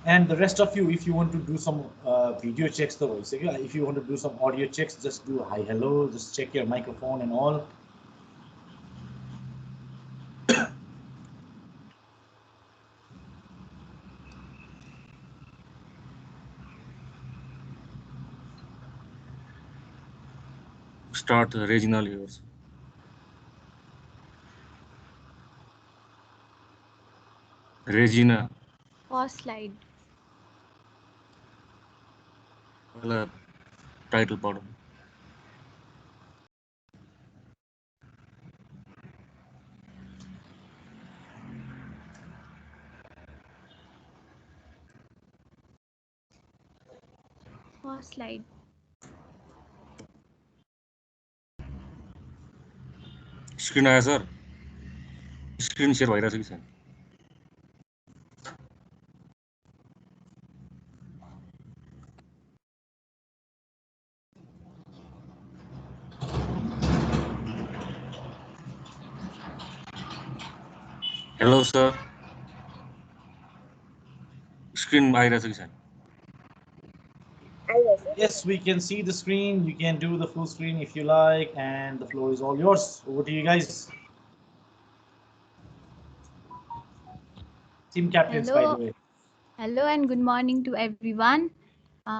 And the rest of you, if you want to do some video checks, if you want to do some audio checks, just do hi, hello, just check your microphone and all. Start regional yours. Regina. First slide. Title bottom. First slide. Screen आयो sir? Screen share भइरहेछ कि छैन? Hello sir. Screen आइरहेछ कि छैन? Yes, we can see the screen. You can do the full screen if you like, and the floor is all yours. Over to you guys. Team captains, by the way. Hello and good morning to everyone.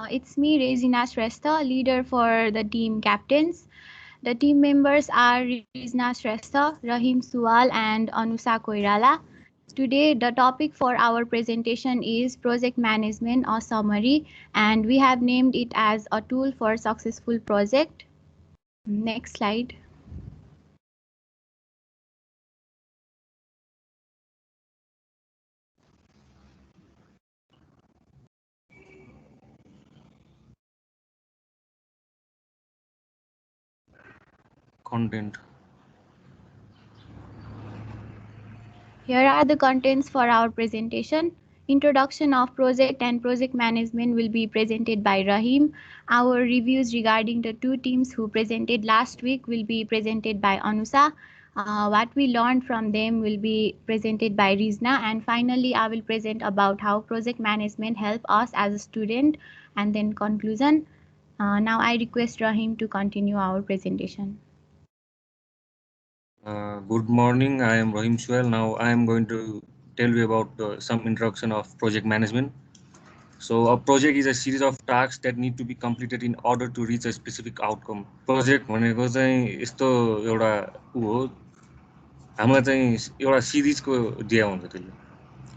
It's me, Regina Shrestha, leader for the team captains. The team members are Regina Shrestha, Rahim Suwal, and Anusa Koirala. Today, the topic for our presentation is project management or summary, and we have named it as a tool for successful project. Next slide. Content. Here are the contents for our presentation. Introduction of project and project management will be presented by Rahim. Our reviews regarding the two teams who presented last week will be presented by Anusa. What we learned from them will be presented by Rizna. And finally, I will present about how project management help us as a student, and then conclusion. Now I request Rahim to continue our presentation. Good morning, I am Rahim Suel. Now I am going to tell you about some introduction of project management. So a project is a series of tasks that need to be completed in order to reach a specific outcome. Project भनेको चाहिँ यस्तो एउटा उ हो हामीलाई चाहिँ एउटा सिरिजको दिया हुन्छ त्यसले.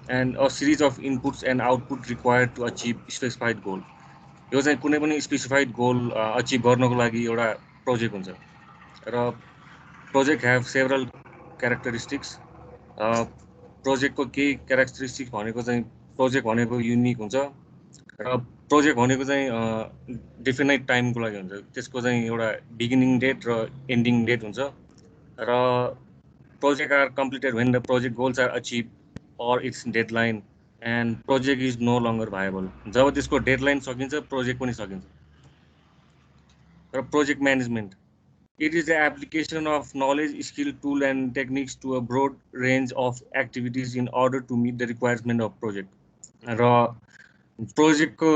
And a series of inputs and output required to achieve specified goal. यो चाहिँ कुनै पनि specified goal achieve गर्नको लागि एउटा project हुन्छ. र project have several characteristics. Project को केही characteristics भनेको चाहिँ project भनेको unique हुन्छ र project भनेको चाहिँ definite time को लागि हुन्छ. त्यसको चाहिँ एउटा beginning date र ending date हुन्छ र project are completed when the project goals are achieved or its deadline and project is no longer viable. जब त्यसको deadline सकिन्छ project पनि सकिन्छ. र project management, it is the application of knowledge, skill, tool and techniques to a broad range of activities in order to meet the requirement of project. र project को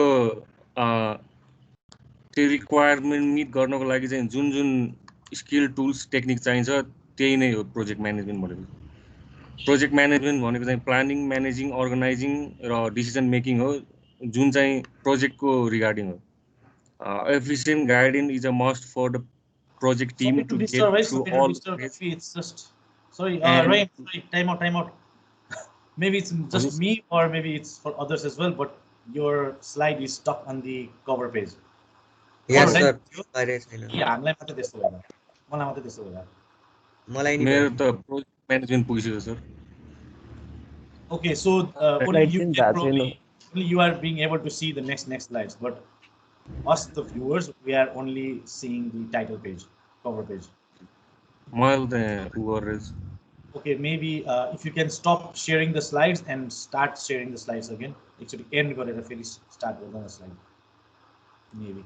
त्यो requirement meet गर्नको लागि चाहिँ जुन जुन skill, tools, technique चाहिन्छ त्यही नै हो project management भनेको. Project management भनेको चाहिँ planning, managing, organizing र decision making हो जुन चाहिँ project को regarding हो. Efficient guidance is a must for the project team to get through all. It's just sorry, Ryan, sorry, time out. Maybe it's just me or maybe it's for others as well, but your slide is stuck on the cover page. Yes sir. Yeah, I'm like this way. मेरो त project management पुगिसक्यो sir. Okay, so only you are being able to see the next slides, but us the viewers, we are only seeing the title page, cover page. Okay, maybe if you can stop sharing the slides and start sharing the slides again. Actually, end गरेर फेरि start गर्नु न slide. Maybe.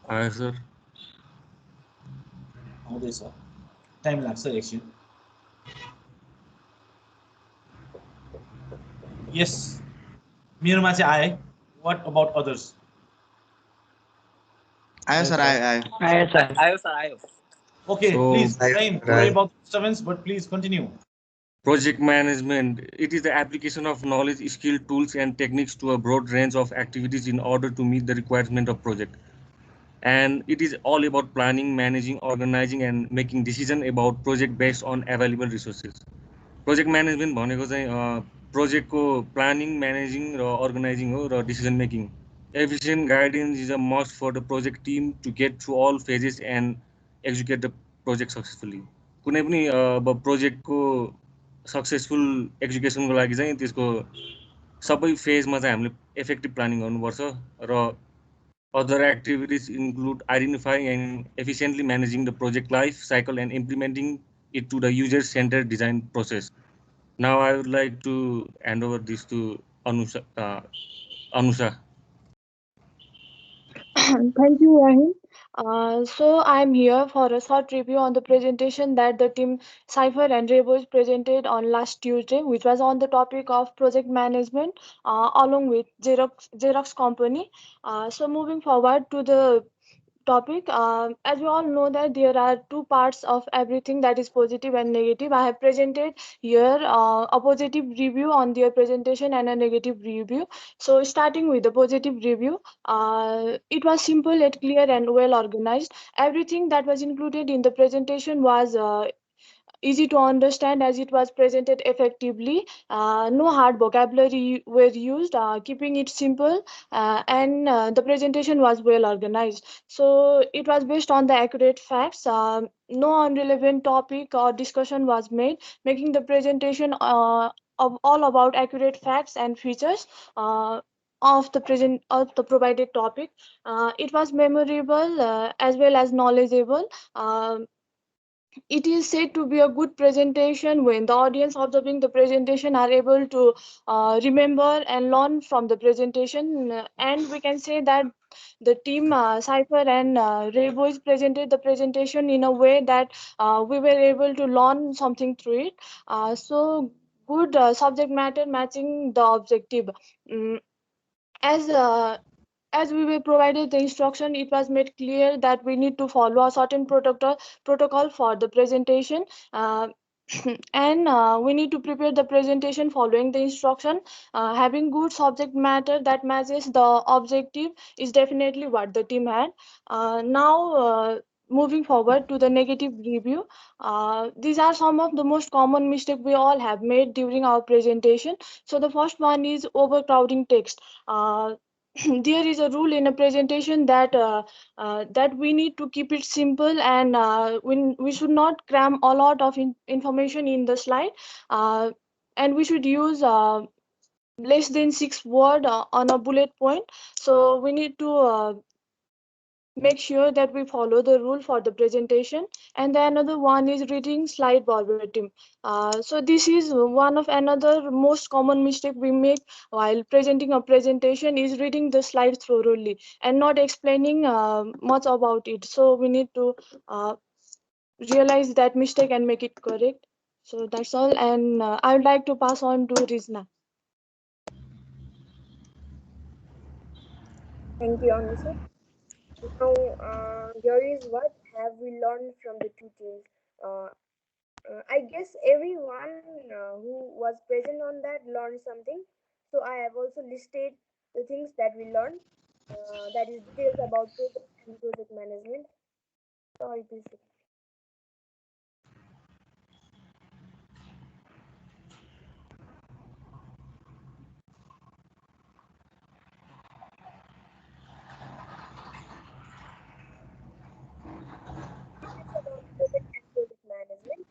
Hi sir. आउँदैछ. Time लाग्छ एकछिन. Yes, मेरोमा चाहिँ आए. What about others? आयो सर आयो आयो आयो सर आयो Okay, So please, Rahim, Right. sorry about the disturbance, but please continue. project management, it is the application of knowledge, skill, tools, and techniques to a broad range of activities in order to meet the requirement of project. And it is all about planning, managing, organizing, and making decision about project based on available resources. Project management भनेको चाहिँ प्रोजेक्टको planning managing र organising हो र decision making. Efficient guidance is a must for the project team to get through all phases and execute the project successfully. कुनै पनि अब प्रोजेक्टको सक्सेसफुल एक्जिक्युसनको लागि चाहिँ त्यसको सबै फेजमा चाहिँ हामीले इफेक्टिभ प्लानिङ गर्नुपर्छ र other activities include identifying and efficiently managing the project life cycle and implementing it to the user centered design process. Now I would like to hand over this to Anusha. Anusha. Thank you, Rahim. So I'm here for a short review on the presentation that the team Cypher and Rebos presented on last Tuesday, which was on the topic of project management, along with Xerox company. So moving forward to the topic, as we all know that there are two parts of everything, that is positive and negative. I have presented here a positive review on their presentation and a negative review. So starting with the positive review, it was simple yet clear and well organized. Everything that was included in the presentation was easy to understand as it was presented effectively. No hard vocabulary were used, keeping it simple, and the presentation was well organized. So it was based on the accurate facts. No irrelevant topic or discussion was made, making the presentation of all about accurate facts and features. Of the provided topic, it was memorable as well as knowledgeable. It is said to be a good presentation when the audience observing the presentation are able to remember and learn from the presentation. And we can say that the team Cypher and Ray Boys presented the presentation in a way that we were able to learn something through it. So good subject matter matching the objective. Mm, as as we were provided the instruction, it was made clear that we need to follow a certain protocol for the presentation. And we need to prepare the presentation following the instruction. Having good subject matter that matches the objective is definitely what the team had. Now moving forward to the negative review, these are some of the most common mistakes we all have made during our presentation. So the first one is overcrowding text. There is a rule in a presentation that that we need to keep it simple, and we should not cram a lot of information in the slide, and we should use less than 6 word on a bullet point. So we need to make sure that we follow the rule for the presentation. And then another one is reading slide verbatim. So this is one of another most common mistake we make while presenting a presentation, is reading the slide thoroughly and not explaining much about it. So we need to realize that mistake and make it correct. So that's all, and I would like to pass on to Rizna. Thank you, Anusha. Now, here is what have we learned from the two teams. Uh, I guess everyone who was present on that learned something. So I have also listed the things that we learned. That is details about project and project management. Sorry, please. About project and project management.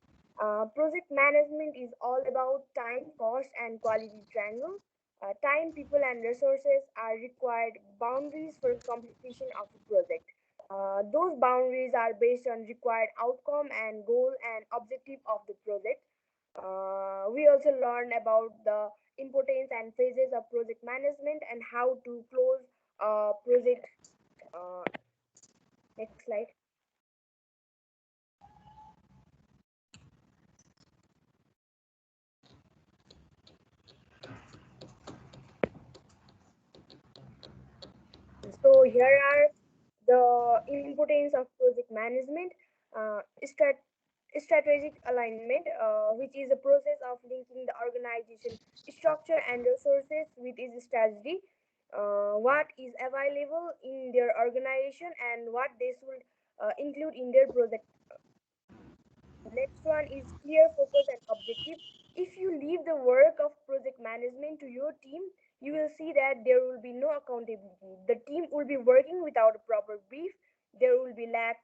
Project management is all about time, cost, and quality triangle. Time, people, and resources are required boundaries for completion of a project. Those boundaries are based on required outcome and goal and objective of the project. We also learn about the importance and phases of project management and how to close a project. Uh, Next slide. here are the importance of project management. uh, strat- Strategic alignment, which is a process of linking the organization structure and resources with its strategy, what is available in their organization and what they should include in their project. Next one is clear focus and objective. If you leave the work of project management to your team, you will see that there will be no accountability. The team will be working without a proper brief. There will be lack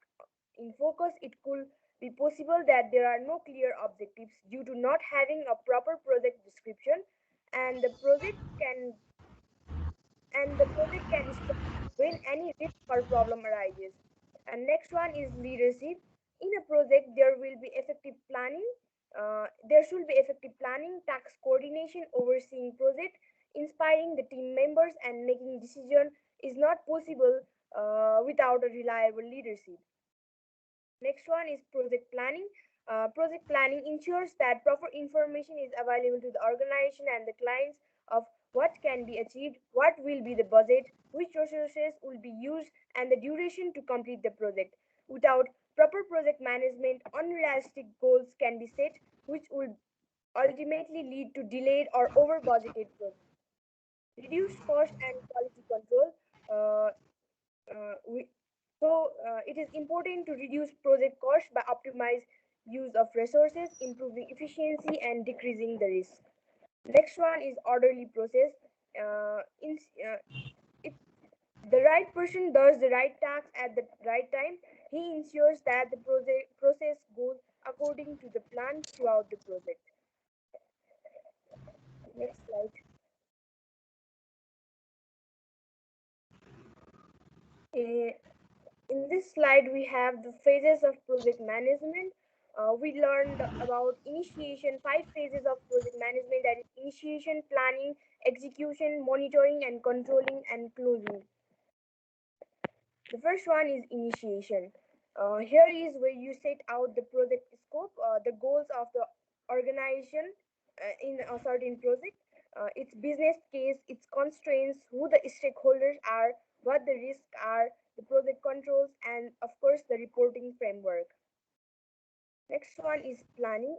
in focus. It could be possible that there are no clear objectives due to not having a proper project description, and the project can stop when any risk or problem arises. And next one is leadership. In a project, there will be effective planning. There should be effective planning, task coordination, overseeing project, inspiring the team members, and making decision is not possible without a reliable leadership. Next one is project planning. Project planning ensures that proper information is available to the organization and the clients of what can be achieved, what will be the budget, which resources will be used, and the duration to complete the project. Without proper project management, unrealistic goals can be set, which will ultimately lead to delayed or over budgeted projects. Reduce cost and quality control. Uh, we, it is important to reduce project cost by optimize use of resources, improving efficiency, and decreasing the risk. Next one is orderly process. In If the right person does the right task at the right time, he ensures that the process goes according to the plan throughout the project. Next slide. Uh, In this slide, we have the phases of project management. We learned about initiation, 5 phases of project management, that is initiation, planning, execution, monitoring, and controlling, and closing. The first one is initiation. Here is where you set out the project scope, the goals of the organization in a certain project, its business case, its constraints, who the stakeholders are, what the risks are, the project controls, and of course the reporting framework. Next one is planning.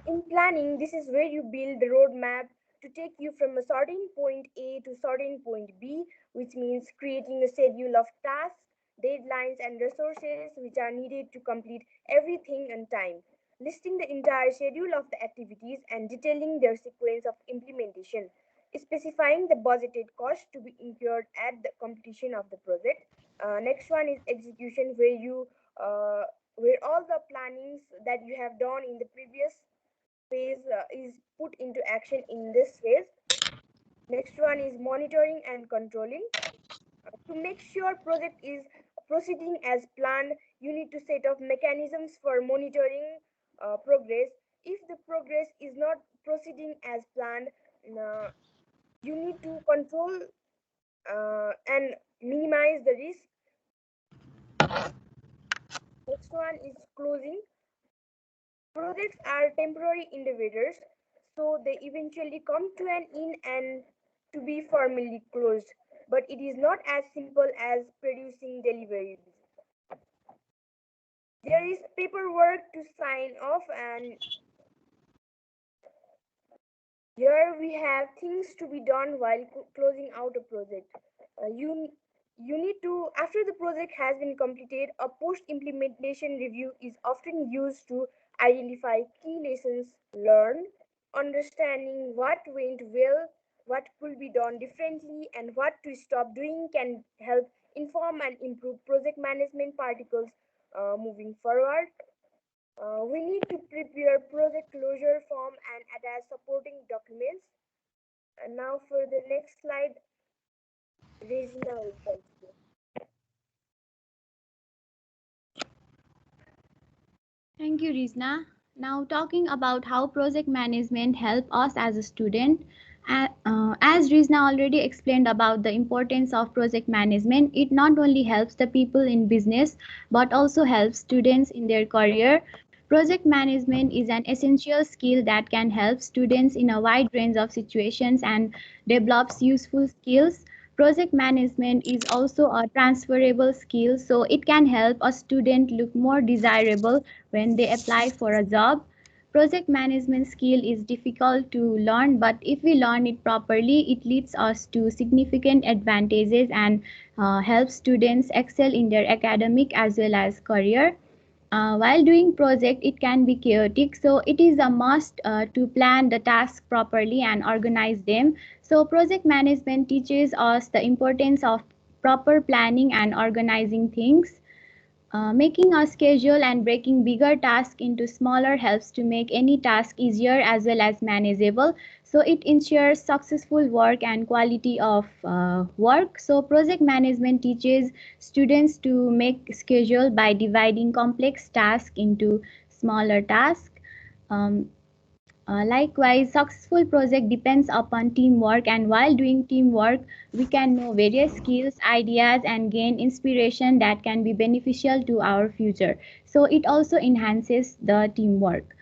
In planning, this is where you build the roadmap to take you from a certain point A to certain point B, which means creating a schedule of tasks, deadlines, and resources which are needed to complete everything on time, listing the entire schedule of the activities and detailing their sequence of implementation, specifying the budgeted cost to be incurred at the completion of the project. Next one is execution, where all the plannings that you have done in the previous phase is put into action in this phase. Next one is monitoring and controlling. To make sure project is proceeding as planned, you need to set up mechanisms for monitoring progress. If the progress is not proceeding as planned, uh, you need to control and minimize the risk. Next one is closing. Projects are temporary endeavors, so they eventually come to an end and to be formally closed. But it is not as simple as producing deliverables. There is paperwork to sign off, and here we have things to be done while closing out a project. You need to, after the project has been completed, a post-implementation review is often used to identify key lessons learned, understanding what went well, what could be done differently, and what to stop doing can help inform and improve project management particles moving forward. We need to prepare project closure form and attach supporting documents. And now for the next slide, Regina will continue. Thank you, Rizna. Now talking about how project management help us as a student. As Rizna already explained about the importance of project management, it not only helps the people in business but also helps students in their career Project management is an essential skill that can help students in a wide range of situations and develops useful skills. Project management is also a transferable skill, so it can help a student look more desirable when they apply for a job. Project management skill is difficult to learn, but if we learn it properly, it leads us to significant advantages and helps students excel in their academic as well as career. While doing project, it can be chaotic, so it is a must to plan the task properly and organize them. So project management teaches us the importance of proper planning and organizing things. Making a schedule and breaking bigger tasks into smaller helps to make any task easier as well as manageable. So it ensures successful work and quality of work. So project management teaches students to make schedule by dividing complex tasks into smaller tasks. Um, Likewise, successful project depends upon teamwork, and while doing teamwork, we can know various skills, ideas, and gain inspiration that can be beneficial to our future. So it also enhances the teamwork.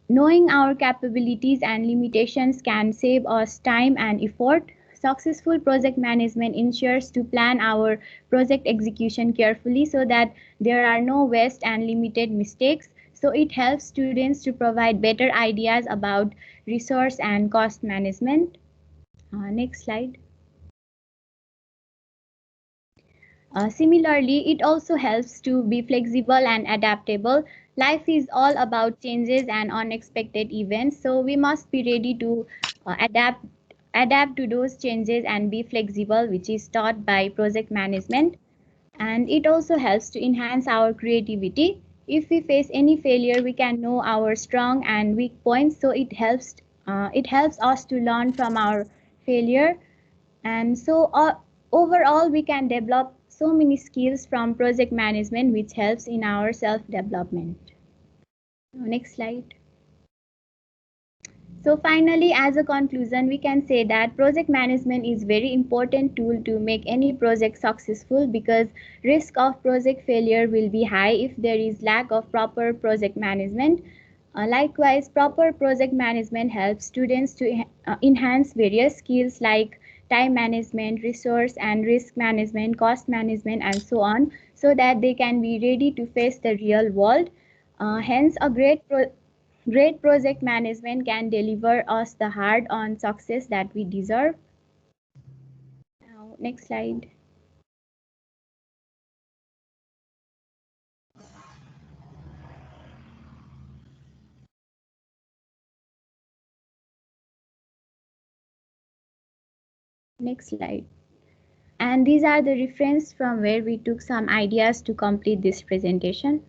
Knowing our capabilities and limitations can save us time and effort. Successful project management ensures to plan our project execution carefully so that there are no waste and limited mistakes. So it helps students to provide better ideas about resource and cost management. Next slide. Similarly, it also helps to be flexible and adaptable. Life is all about changes and unexpected events, so we must be ready to adapt to those changes and be flexible, which is taught by project management. And it also helps to enhance our creativity. If we face any failure, we can know our strong and weak points, so it helps us to learn from our failure. And so overall, we can develop so many skills from project management, which helps in our self-development. Next slide. So finally, as a conclusion, we can say that project management is very important tool to make any project successful, because risk of project failure will be high if there is lack of proper project management. Likewise, proper project management helps students to enhance various skills like time management, resource and risk management, cost management, and so on, so that they can be ready to face the real world. Hence, a great project management can deliver us the hard-earned success that we deserve. Now, next slide. Next slide. And these are the reference from where we took some ideas to complete this presentation.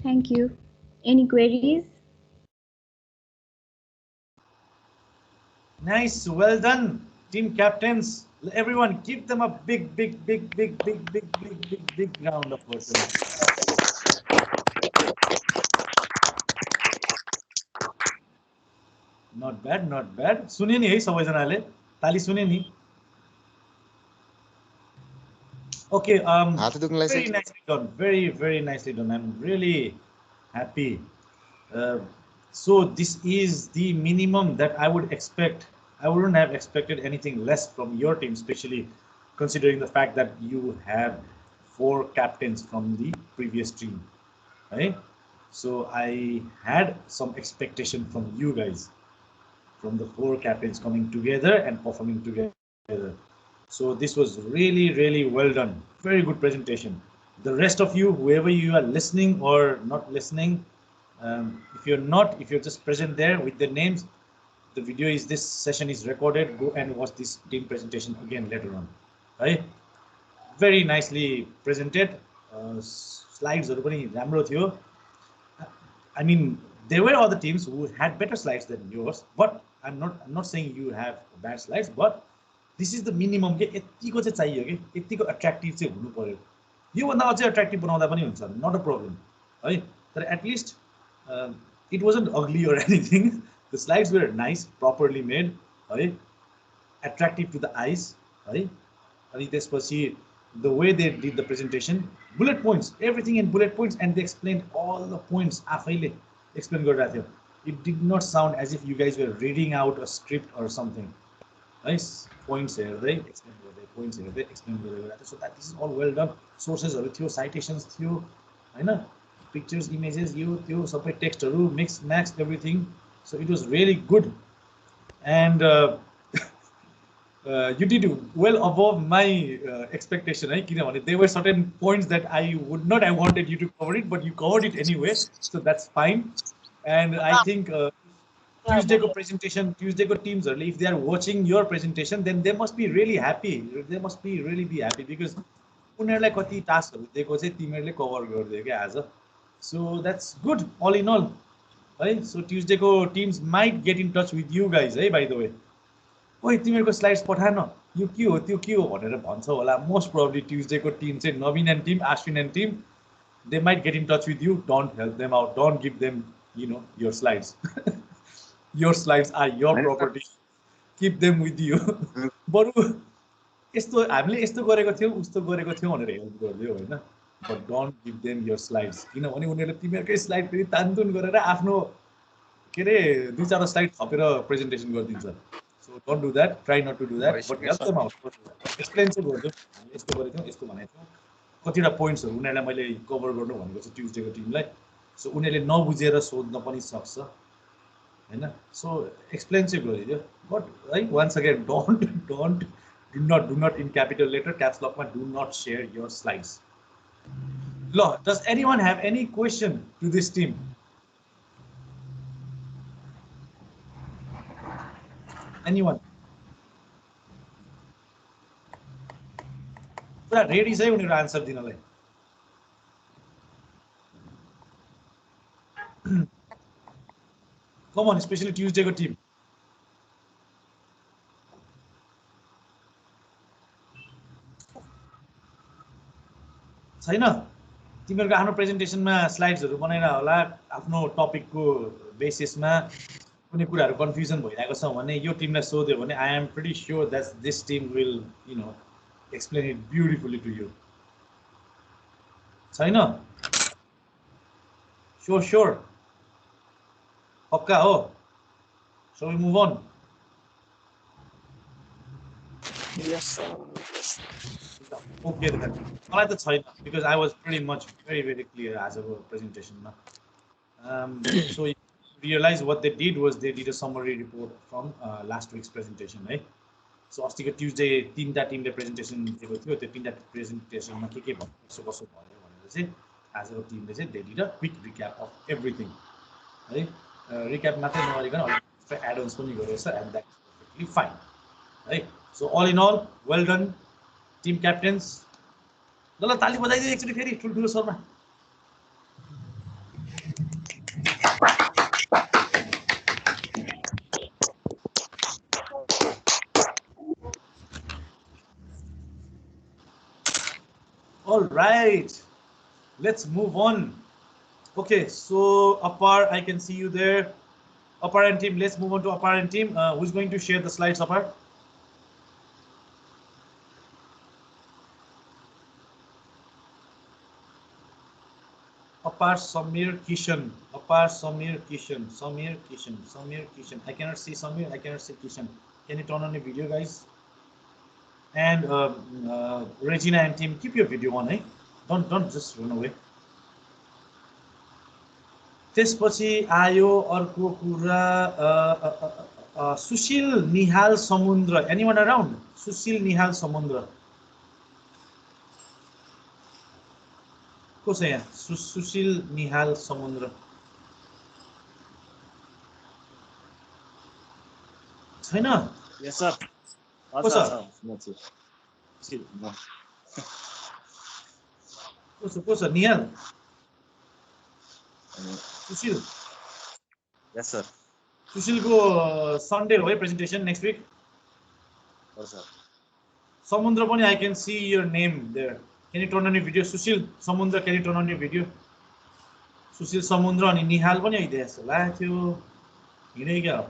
Thank you. Any queries? Nice, well done, team captains. Everyone, give them a big round of applause. Not bad, not bad. सुने नि है सबैजनाले ताली सुने नि. Okay, very nicely done. Very nicely done. I'm really happy. So this is the minimum that I would expect. I wouldn't have expected anything less from your team, especially considering the fact that you have 4 captains from the previous team, right? So I had some expectation from you guys, from the 4 captains coming together and performing together. So this was really well done. Very good presentation. The rest of you, whoever you are listening or not listening, if you're just present there with the names, the video is, this session is recorded. Go and watch this team presentation again later on. Right? Very nicely presented. Slides are very राम्रो थियो. I mean, there were other teams who had better slides than yours, but I'm not saying you have bad slides, but this is the minimum. के यतिको चाहिँ चाहियो के यतिको attractive चाहिँ हुनु पर्यो. यो भन्दा अझै अट्र्याक्टिभ बनाउँदा पनि हुन्छ, not a problem, है. तर at least it wasn't ugly or anything. The slides were nice, properly made, है, attractive to the eyes, है. अनि त्यसपछि the way they did the presentation, bullet points, everything in bullet points, and they explained all the points आफैले explain गरिरहेको थियो. It did not sound as if you guys were reading out a script or something. Nice points हेर्दै explain गर्दै, points हेर्दै explain गर्दै. So that this is all well done. Sourcesहरु थियो, citations थियो, हैन? Pictures, images, त्यो सबै टेक्स्टहरु mix match everything. So it was really good, and you did well above my expectation. There were certain points that I would not have wanted you to cover it, but you covered it anyway, so that's fine. And I think Tuesday presentation, Tuesday teams, if they are watching your presentation, then they must be really happy. They must be really be happy because उनीहरुलाई कति टास्कहरु दिएको चाहिँ तिमीहरुले cover गर्दियौ के आज. So that's good all in all. Right? So Tuesday teams might get in touch with you guys, by the way. ओइ तिमीहरुको slides Pathan यो के हो त्यो के हो भनेर भन्छ होला. Most probably Tuesday team चाहिँ Naveen and team, Ashwin and team, they might get in touch with you. Don't help them out. Don't give them, your slides. Your slides are your property. Keep them with you. बरु यस्तो हामीले यस्तो गरेको थियौ उस्तो गरेको थियौ भनेर हेल्प गर्दियौ हैन. But don't give them your slides. किनभने उनीहरुले तिमीहरुकै स्लाइड फेरि तानतुन गरेर आफ्नो के रे दुई चार स्लाइड थपेर प्रेजेन्टेसन गरिदिन्छ. So don't do that. Try not to do that. But help them out. Explain चाहिँ गर्दियौ. हामीले यस्तो गरेको थियौ, यस्तो भनेको थियौ. कतिवटा पोइन्ट्सहरु उनीहरुलाई मैले कभर गर्नु भनेको चाहिँ ट्युजडेको टिमलाई. सो उनीहरुले नबुझेर सोध्न पनि सक्छ. हैन? So explain चाहिँ गरिदियो. But right, once again, do not in capital letter, caps lock, do not share your slides. Does anyone have any question to this team? Anyone? पुरा रेडी छ है उनीहरु आन्सर दिनलाई. Come on, especially Tuesday team. छैन तिमीहरुको आफ्नो प्रेजेन्टेसनमा स्लाइड्सहरु बनाएर होला आफ्नो टपिकको बेसिसमा कुनै कुराहरु कन्फ्युजन भइरहेको छ भने यो टिमलाई सोध्यो भने I am pretty sure that this team will, explain it beautifully to you. छैन? Sure. पक्का हो? Shall we move on? Yes, sir. Okay then. मलाई त छैन because I was pretty much very clear as a presentation. So you realize what they did was they did a summary report from last week's presentation, right? So अस्तिको Tuesday तीनटा टिमले presentation दिएको थियो. त्यो तीनटा प्रेजेन्टेसनमा के भन्नु कसो भयो भनेर चाहिँ as a टिमले चाहिँ they did a quick recap of everything. है रिक्याप मात्रै नगरिकन अलिक एड-ons पनि गरेछ and that is perfectly fine. Right? So all in all, well done, team captains. ल ताली बजाइदियो एकचोटि फेरि ठुल्ठुलो स्वरमा. All right, let's move on. Okay, so Apar, I can see you there. Apar and team, let's move on to Apar and team. Who's going to share the slides, Apar? Apar, Samir, Kishan. Apar, Samir, Kishan. I cannot see Samir, I cannot see Kishan. Can you turn on the video, guys? And Regina and team, keep your video on, eh? Don't just run away. त्यसपछि आयो अर्को कुरा सुशील निहाल समुद्र. Anyone around? Sushil Nihal समुद्र को छ यहाँ? सुशील निहाल समुद्र छैन? Yes, sir. को छ निहाल? सुशील? Yes, sir. सुशीलको सन्डे हो है presentation next week. Oh, sir. समुद्र पनि I can see your name there. Can you turn on your video? Sushil Samundra, can you turn on your video? Sushil Samundra अनि निहाल पनि आइदिए जस्तो लाग्यो थियो. हिँडै क्या हो?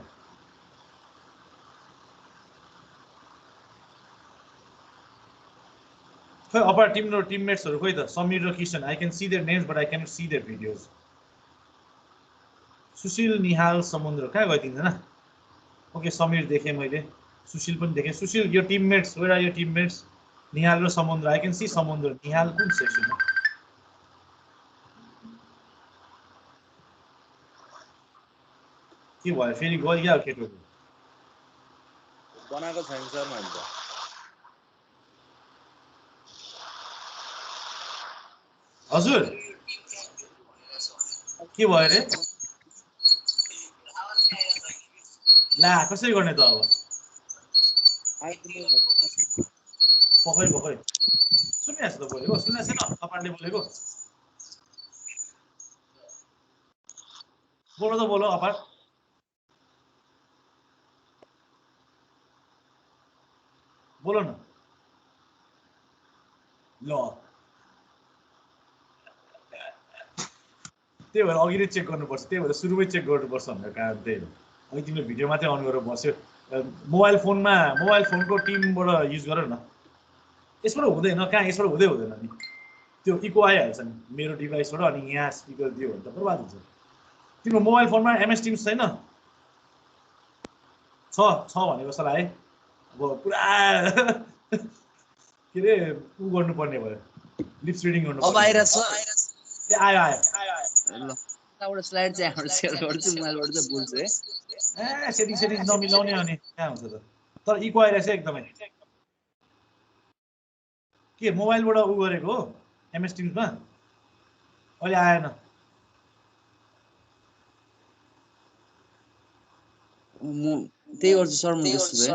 खै अपार टिम र टिममेट्सहरु खोइ त समीर र Kishan I can see their names but I cannot see their videos Sushil Nihal Samudra कहाँ गयो तिनजना ओके समीर देखेँ मैले सुशील पनि देखेँ सुशील यो teammates where are your teammates Nihal र समुद्र आई क्यान सी समुद्र निहाल कुन सेक्सन के भयो फेरि गइहाल्यो केटोको बनाएको छैन सर मैले त हजुर के भयो रे ला कसरी गर्ने त अब पखै पखै सुन्यास त बोलेको सुन्यास छैन तपाईँले बोलेको बोलो त बोलो अपार बोलो न ल त्यही भएर अघि नै चेक गर्नुपर्छ त्यही भएर सुरुमै चेक गर्नुपर्छ भनेर कारण त्यही हो अघि तिमीले भिडियो मात्रै अन गरेर बस्यो मोबाइल फोनको टिमबाट युज गर न यसबाट हुँदैन कहाँ यसबाट हुँदैन नि त्यो इको आइहाल्छ नि मेरो डिभाइसबाट अनि यहाँ स्पिकर दियो भने त बर्बाद हुन्छ तिम्रो मोबाइल फोनमा एमएस टिम्स छैन छ भने जस्तो लाग्यो अब पुरा के अरे उ गर्नुपर्ने भयो लिप्स रिडिङ गर्नुपर्ने आयो एउटा स्लाइड चाहिँ हाम्रो सेयर गर्छु मोबाइलबाट चाहिँ बोल्छु है सेटिङ नमिलाउने अनि कहाँ हुन्छ त तर इको आइरहेछ एकदमै के मोबाइलबाट उ गरेको हो एमएस टिम्समा अहिले आएन त्यही गर्छु सर म त्यस्तो भए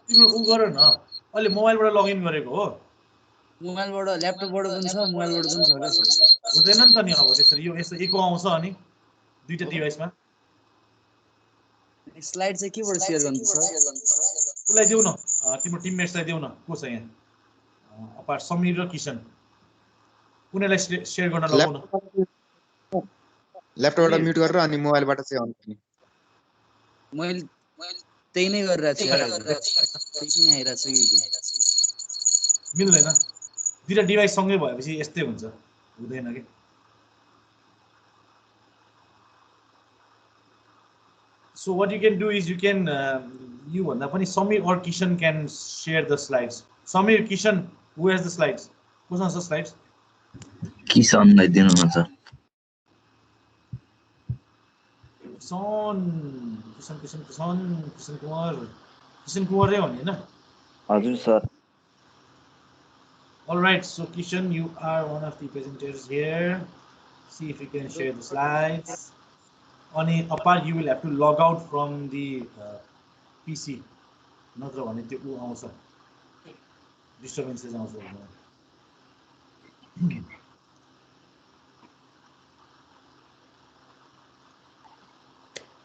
तिम्रो उ गर न अहिले मोबाइलबाट लगइन गरेको हो मोबाइलबाट ल्यापटपबाट पनि छ मोबाइलबाट पनि छ क्या सर हुँदैन नि त नि अब त्यसरी यो यस्तो इको आउँछ अनि दुईटा डिभाइसमा स्लाइड चाहिँ केबाट सेयर गर्नु सर उसलाई देऊ न तिम्रो टिममेट्सलाई देऊ न को छ यहाँ अपार समीर र किशन कुनैलाई सेयर गर्न लगाउ न ल्यापटपबाट म्युट गरेर अनि मोबाइलबाट चाहिँ अन गर्ने मैले त्यही नै गरिरहेको छु यार त्यही पनि आइरहेको छ कि मिल्दैन दुईटा डिभाइस सँगै भएपछि यस्तै हुन्छ हुँदैन कि So what you can do is you can you भन्दा पनि Samir or Kishan can share the slides. Samir, Kishan, who has the slides? Who has the slides? किसनलाई दिनु न सर किशन कुमार रे भन्ने हैन हजुर sir All right, so Kishan, you are one of the presenters here. See if you can share the slides. On apart, you will have to log out from the PC. नत्र भने त्यो उ आउँछ disturbances आउँछ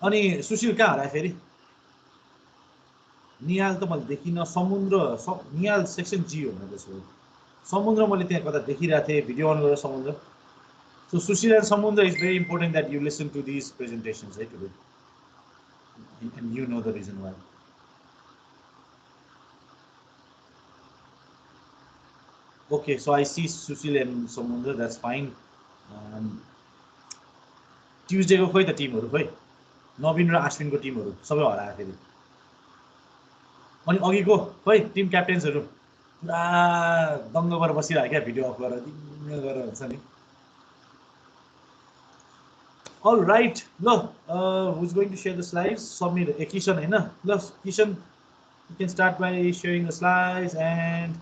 अनि सुशील कहाँ हरायो फेरि निहाल त मैले देखिनँ समुद्र निहाल सेक्सन जी हो त्यसको समुद्र मैले त्यहाँ कता देखिरहेको थिएँ भिडियो अन गरेर समुद्र So Sushil and Samundra, it's very important that you listen to these presentations, right? Today, and you know the reason why. Okay, so I see Sushil and Samundra. That's fine. Tuesday को खोइ त टिमहरु खोइ नवीन र अश्विनको टिमहरु सबै हरायो फेरि अनि अघिको खोइ टिम क्याप्टेन्सहरु पुरा दङ्ग गरेर बसिरहेको क्या भिडियो अफ गरेर दिङ गरेर हुन्छ नि All right, look, who's going to share the slides? Samir, Kishan, hai na? Look, Kishan, you can start by sharing the slides and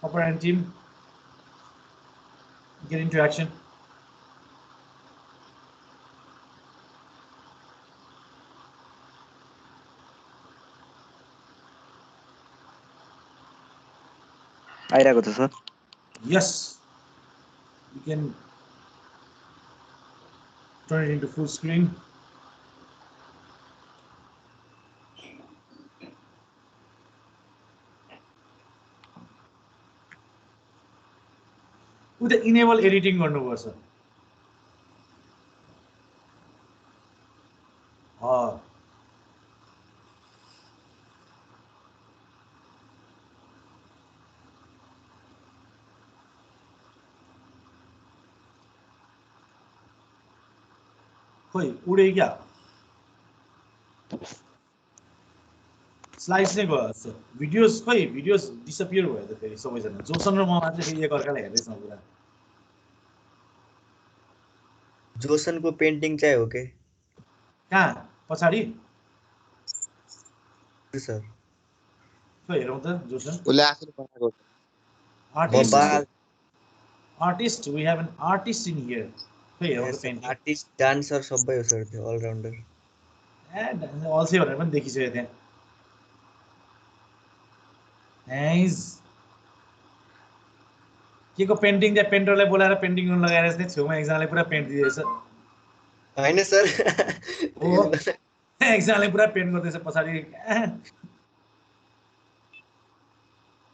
Upper and team get into action. आइरहेको छ sir Yes, you can turn it into full screen. With the enable editing गर्नुपर्छ खोइ उडे क्या slides नै गयो जस्तो videos खोइ videos disappear भयो त फेरि सबैजना जोसन र म मात्रै फेरि एकअर्कालाई हेर्दैछौँ पुरा जोसनको पेन्टिङ चाहिँ हो के कहाँ पछाडि सर खोइ हेरौँ त जोसन उसले आफूले बनाएको आर्टिस्ट बाल artist we have an artist in here खोइ हेरौँ त पेन्टिङ आर्टिस्ट डान्सर सबै हो सर त्यो अलराउन्डर अल्छे भनेर पनि देखिसक्यो त्यहाँ नाइस के को पेन्टिङ त्यहाँ पेन्टरलाई बोलाएर पेन्टिङ गर्नु लगाएर चाहिँ छेउमा एकजनाले पुरा पेन्ट दिँदैछ होइन सर हो एकजनाले पुरा पेन्ट गर्दैछ पछाडि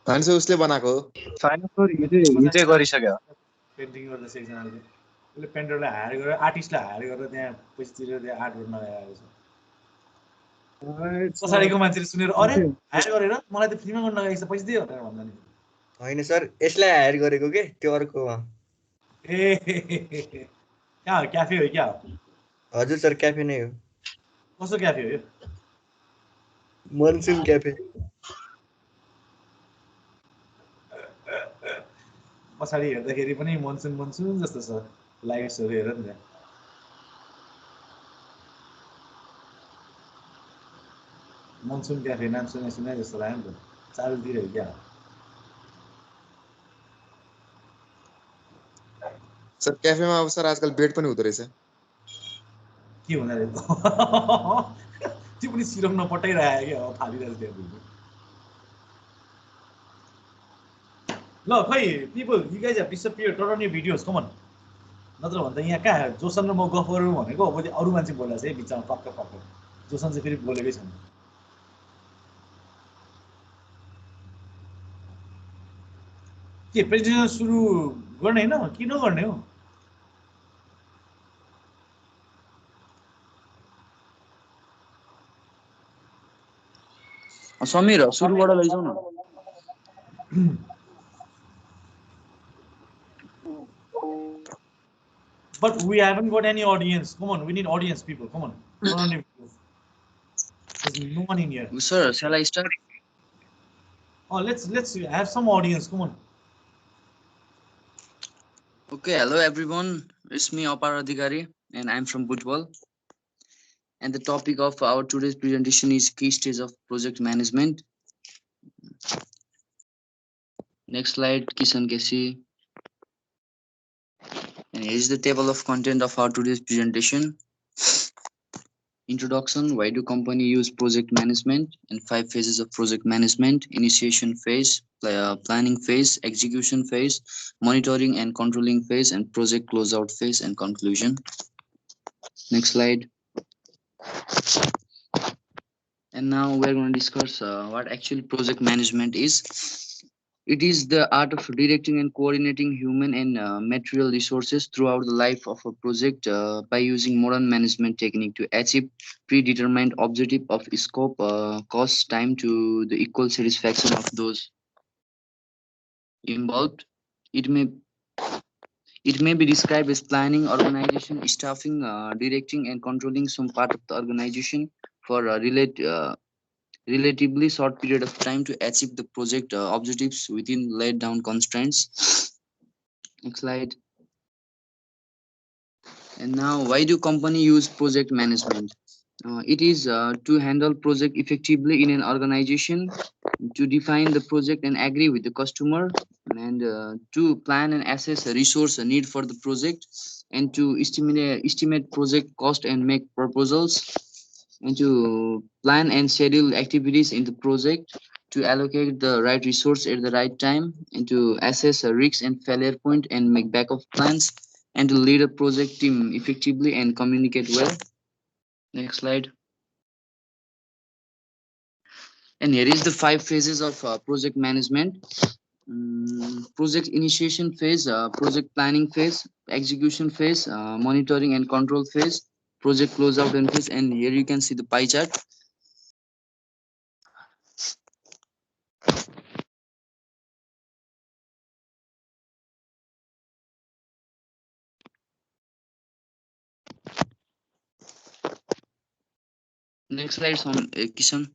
होइन सर उसले बनाएको हो छैन सर हिजै गरिसक्यो पेन्टिङ गर्दैछ एकजनाले उसले पेन्टरलाई हायर गरेर आर्टिस्टलाई हायर गरेर त्यहाँ पैसा तिरेर त्यहाँ आर्ट गर्न लगाएको छ पछाडिको मान्छेले सुनेर अरे हायर गरेर मलाई त फ्रीमा गर्न लगाएको छ पैसा दियो भनेर भन्दा नि होइन सर यसलाई हायर गरेको के त्यो अर्कोमा ए कहाँ हो क्याफे हो क्या हो हजुर सर क्याफे नै हो कस्तो क्याफे हो यो मनसुन क्याफे पछाडि हेर्दाखेरि पनि मनसुन मनसुन जस्तो छ लाइट्सहरू हेर नि त्यहाँ मनसुन क्याफे नाम सुने जस्तो लाग्यो नि त चालुतिर हो क्या सर क्याफेमा अब सर आजकल बेड पनि हुँदो रहेछ के हुँदा रहेछ त्यो पनि सिरम नपटाइरहेको क्या हो फालिरहेको त्यहाँ ल खै people you guys have disappear turn on your videos come on नत्र भने त यहाँ कहाँ जोसन र म गफ गरौँ भनेको अब अरू मान्छे बोल्दा चाहिँ बिचमा पक्क पक्क जोसन चाहिँ फेरि बोलेकै छैन के प्रेजेन्टेसन सुरु गर्ने होइन कि नगर्ने हो समीर सुरुबाट लैजाऊ न But we haven't got any audience. Come on, we need audience, people. Come on. There's no one in here. Sir, shall I start? Oh, let's have some audience. Come on. Okay, hello everyone. It's me Apar Adhikari and I'm from Butwal. And the topic of our today's presentation is key stage of project management. Next slide, Kisan Kesi. And here is the table of content of our today's presentation. Introduction, why do company use project management, and 5 phases of project management: initiation phase, planning phase, execution phase, monitoring and controlling phase, and project closeout phase and conclusion. Next slide. And now we're going to discuss what actually project management is. It is the art of directing and coordinating human and material resources throughout the life of a project by using modern management technique to achieve predetermined objective of scope, cost, time to the equal satisfaction of those involved. It may be described as planning, organization, staffing, directing, and controlling some part of the organization for relatively short period of time to achieve the project objectives within laid down constraints. Next slide. And now, why do company use project management? It is to handle project effectively in an organization, to define the project and agree with the customer, and to plan and assess a resource need for the project, and to estimate project cost and make proposals, and to plan and schedule activities in the project, to allocate the right resource at the right time, and to assess a risk and failure point and make backup plans, and to lead a project team effectively and communicate well. Next slide. And here is the 5 phases of project management. Project initiation phase, project planning phase, execution phase, monitoring and control phase, project closeout and phase. And here you can see the pie chart. Next slide, Kishan.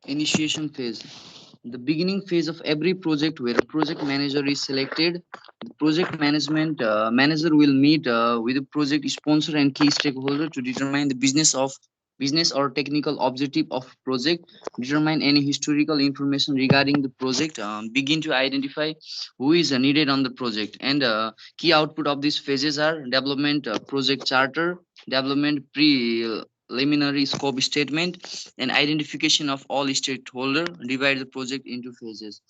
Initiation phase. The beginning phase of every project where a project manager is selected. The project management manager will meet with the project sponsor and key stakeholder to determine the business or technical objective of project, determine any historical information regarding the project, begin to identify who is needed on the project, and key output of these phases are development project charter, development preliminary scope statement, and identification of all stakeholder. Divide the project into phases.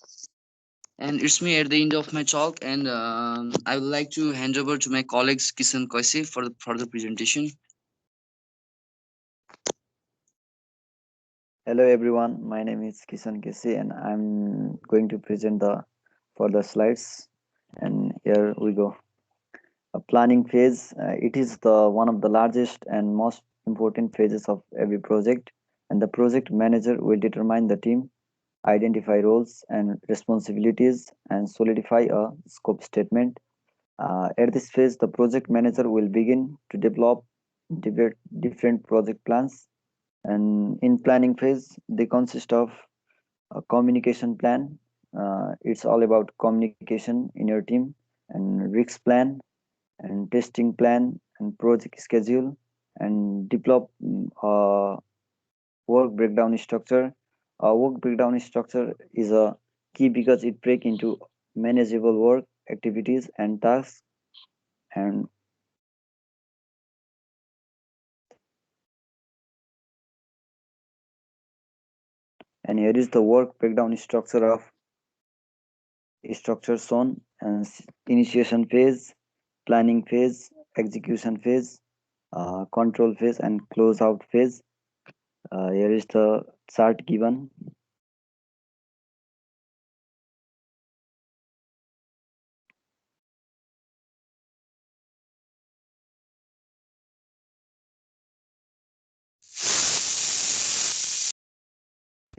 And it's me at the end of my talk, and I would like to hand over to my colleagues Kisan Koise for the further presentation. Hello everyone, my name is Kisan Kesi and I'm going to present the further slides. And here we go. A planning phase. It is the one of the largest and most important phases of every project, and the project manager will determine the team, identify roles and responsibilities, and solidify a scope statement. At this phase, the project manager will begin to develop different project plans. And in planning phase, they consist of a communication plan. It's all about communication in your team, and risk plan, and testing plan, and project schedule, and develop work breakdown structure. Work breakdown structure is a key because it break into manageable work activities and tasks. And here is the work breakdown structure shown. And initiation phase, planning phase, execution phase, control phase, and closeout phase. Here is the chart given.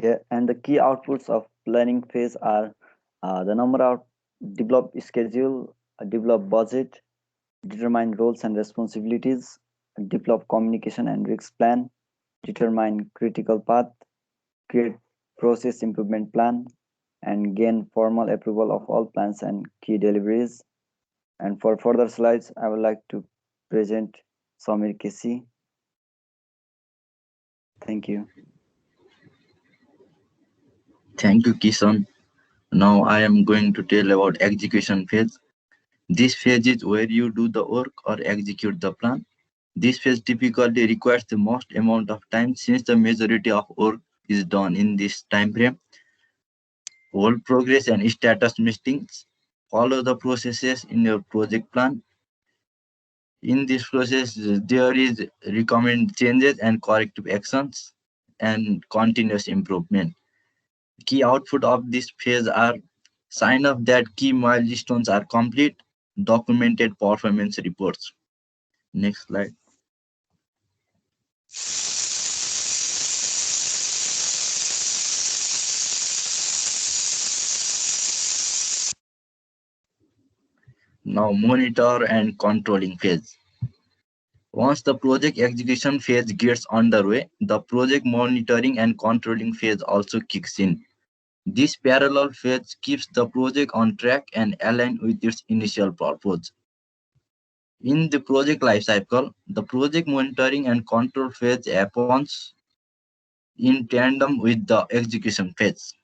Yeah, and the key outputs of planning phase are the number of develop schedule, develop budget, determine roles and responsibilities, develop communication and risk plan, determine critical path, create process improvement plan, and gain formal approval of all plans and key deliveries. And for further slides, I would like to present Samir Kesi. Thank you. Thank you, Kisan. Now I am going to tell about execution phase. This phase is where you do the work or execute the plan. This phase typically requires the most amount of time since the majority of work is done in this time frame. All progress and status meetings follow the processes in your project plan. In this process, there is recommend changes and corrective actions and continuous improvement. Key output of this phase are sign off that key milestones are complete, documented performance reports. Next slide. Now monitor and controlling phase. Once the project execution phase gets underway, the project monitoring and controlling phase also kicks in. This parallel phase keeps the project on track and aligned with its initial purpose. In the project lifecycle, the project monitoring and control phase happens in tandem with the execution phase.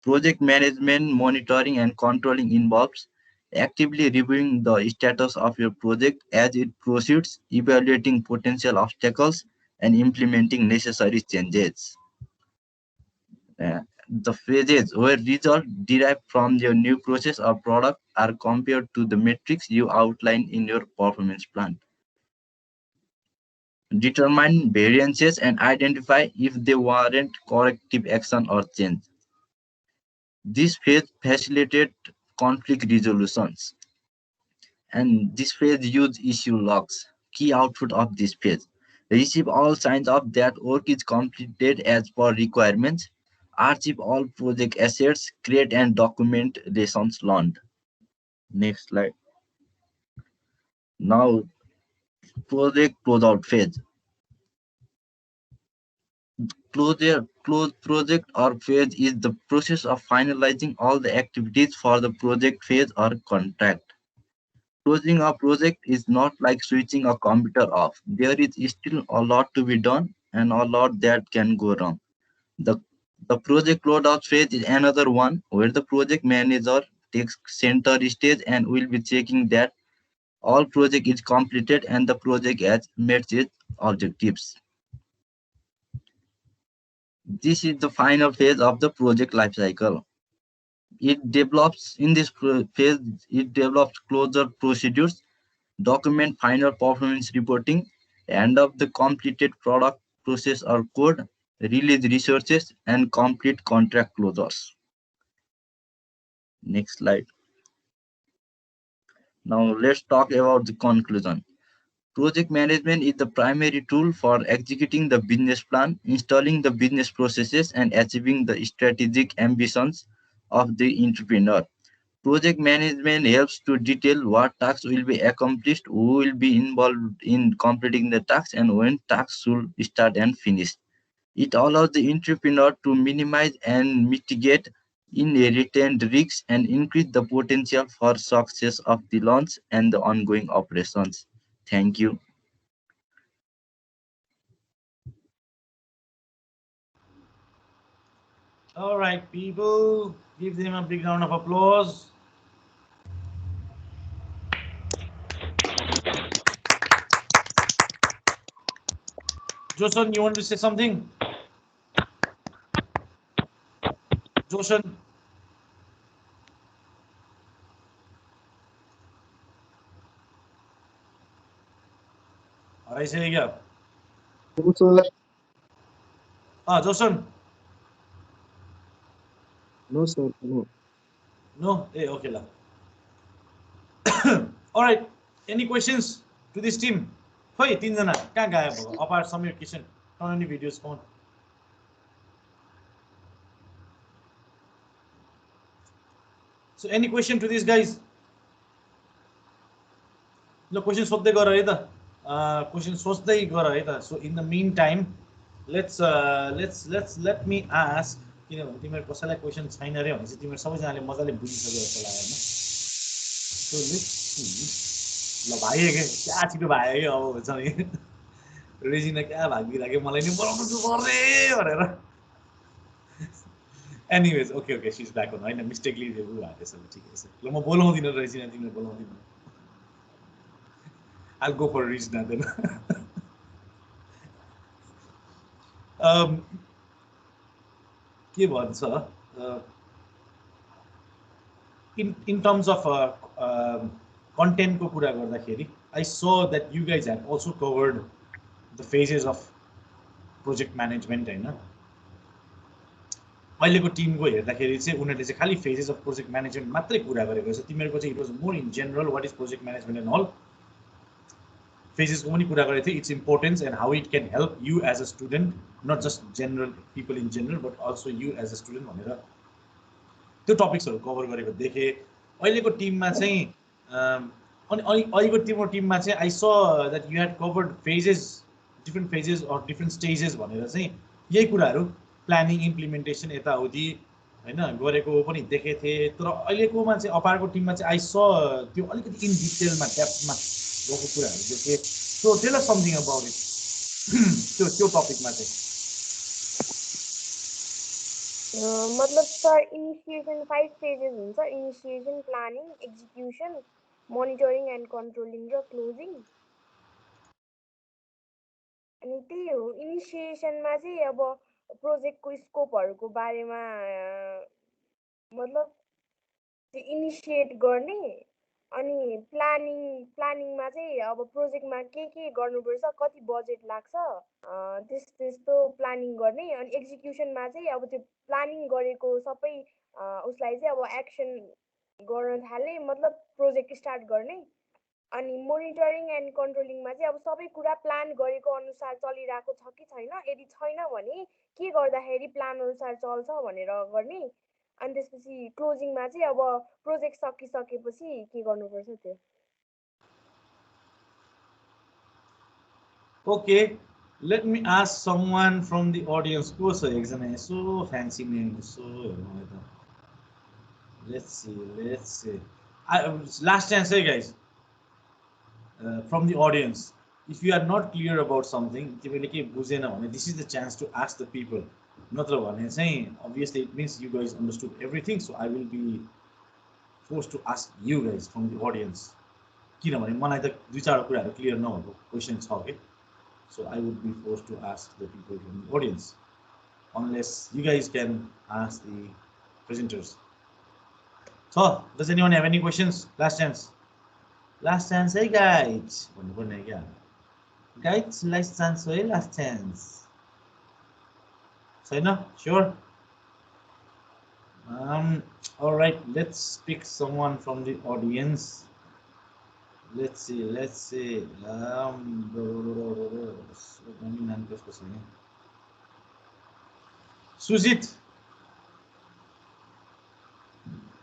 Project management, monitoring, and controlling involves actively reviewing the status of your project as it proceeds, evaluating potential obstacles, and implementing necessary changes. The phases where results derived from your new process or product are compared to the metrics you outline in your performance plan. Determine variances and identify if they warrant corrective action or change. This phase facilitates conflict resolutions. And this phase use issue logs. Key output of this phase. Receive all signs of that work is completed as per requirements. Archive all project assets. Create and document lessons learned. Next slide. Now, project closeout phase. Project or phase is the process of finalizing all the activities for the project phase or contract. Closing a project is not like switching a computer off. There is still a lot to be done and a lot that can go wrong. The, the project closeout phase is another one where the project manager takes center stage and will be checking that all project is completed and the project has met its objectives. This is the final phase of the project lifecycle. It develops in this phase, it develops closure procedures, document final performance reporting, end of the completed product process or code, release resources, and complete contract closures. Next slide. Now let's talk about the conclusion. Project management is the primary tool for executing the business plan, installing the business processes, and achieving the strategic ambitions of the entrepreneur. Project management helps to detail what tasks will be accomplished, who will be involved in completing the tasks, and when tasks should start and finish. It allows the entrepreneur to minimize and mitigate inherent risks and increase the potential for success of the launch and the ongoing operations. Thank you. All right, people, give them a big round of applause. Joseph, you want to say something? Joseph? हराइसक्यो क्या? No, sir. Joseph? No, sir. No. No? Hey, okay. La. All right. Any questions to this team? Hey, तीनजना कहाँ गायब भयो? Apart Samir, Kishan, turn on the videos on. So any question to these guys? No question सोध्दै गर है त. Question सोच्दै गर है त. So in the meantime, let me ask. किनभने तिमीहरु कसैलाई क्वेशन छैन रे भने चाहिँ तिमीहरु सबैजनाले मजाले बुझिसक्यो जस्तो लाग्यो हैन. So let's see. ल भाग्यो के क्या छिटो भाग्यो के अब भन्छ नि. रेजिना क्या भागिराख्यो मलाई नि बोलाउनु पर्ने भनेर. Anyways, okay, she's back on. हैन मिस्टेकली उ भएको छ ठिकै छ. ल म बोलाउँदिन रेजिना तिमीले बोलाउँदिन. I'll go for Regina then. के भन्छ in terms of content को कुरा गर्दाखेरि I saw that you guys have also covered the phases of project management हैन. अहिलेको टिमको हेर्दाखेरि चाहिँ उनीहरूले चाहिँ खाली phases of project management मात्रै कुरा गरेको छ. तिमीहरुको चाहिँ it was more in general what is project management and all. Phases को पनि कुरा गरेको थियो, its importance and how it can help you as a student, not just general people in general but also you as a student भनेर त्यो टपिक्सहरु cover गरेको देखे. अहिलेको टिममा चाहिँ अनि अहिलेको टिममा चाहिँ I saw that you had covered phases, different phases or different stages भनेर चाहिँ यही कुराहरु प्लानिङ इम्प्लिमेन्टेसन यताउति हैन गरेको पनि देखे थिए. तर अहिलेकोमा चाहिँ अपारको टिममा चाहिँ I saw त्यो अलिकति इन डिटेलमा डेप्थमा गएको कुराहरु देखे. So tell us something about it. त्यो टपिकमा चाहिँ मतलब सर इनिसिएसन 5 स्टेजेस हुन्छ. Initiation, planning, execution, monitoring and controlling र क्लोजिङ. अनि त्यही हो. इनिसिएसनमा चाहिँ अब प्रोजेक्टको स्कोपहरुको बारेमा मतलब त्यो इनिसिएट गर्ने. अनि प्लानिङमा चाहिँ अब प्रोजेक्टमा के गर्नुपर्छ, कति बजेट लाग्छ, त्यस्तो प्लानिङ गर्ने. अनि एक्जिक्युसनमा चाहिँ अब त्यो प्लानिङ गरेको सबै उसलाई चाहिँ अब एक्सन गर्न थाले, मतलब प्रोजेक्ट स्टार्ट गर्ने. अनि मोनिटरिङ एन्ड कन्ट्रोलिङमा चाहिँ अब सबै कुरा प्लान गरेको अनुसार चलिरहेको छ कि छैन, यदि छैन भने के गर्दाखेरि प्लान अनुसार चल्छ भनेर गर्ने. अनि त्यसपछि क्लोजिङमा चाहिँ अब प्रोजेक्ट सकिसकेपछि के गर्नुपर्छ त्यो. Okay, let me ask someone from the audience. Who is so fancy name? So let's see. Last chance, hey guys. From the audience, if you are not clear about something, this is the chance to ask the people. Obviously, it means you guys understood everything, so I will be forced to ask you guys from the audience. Clear questions, so I would be forced to ask the people from the audience, unless you guys can ask the presenters. So, does anyone have any questions? Last chance. Last chance, hey guys. Guys, last chance, hey, last chance. So, no, sure. All right, let's pick someone from the audience. Let's see.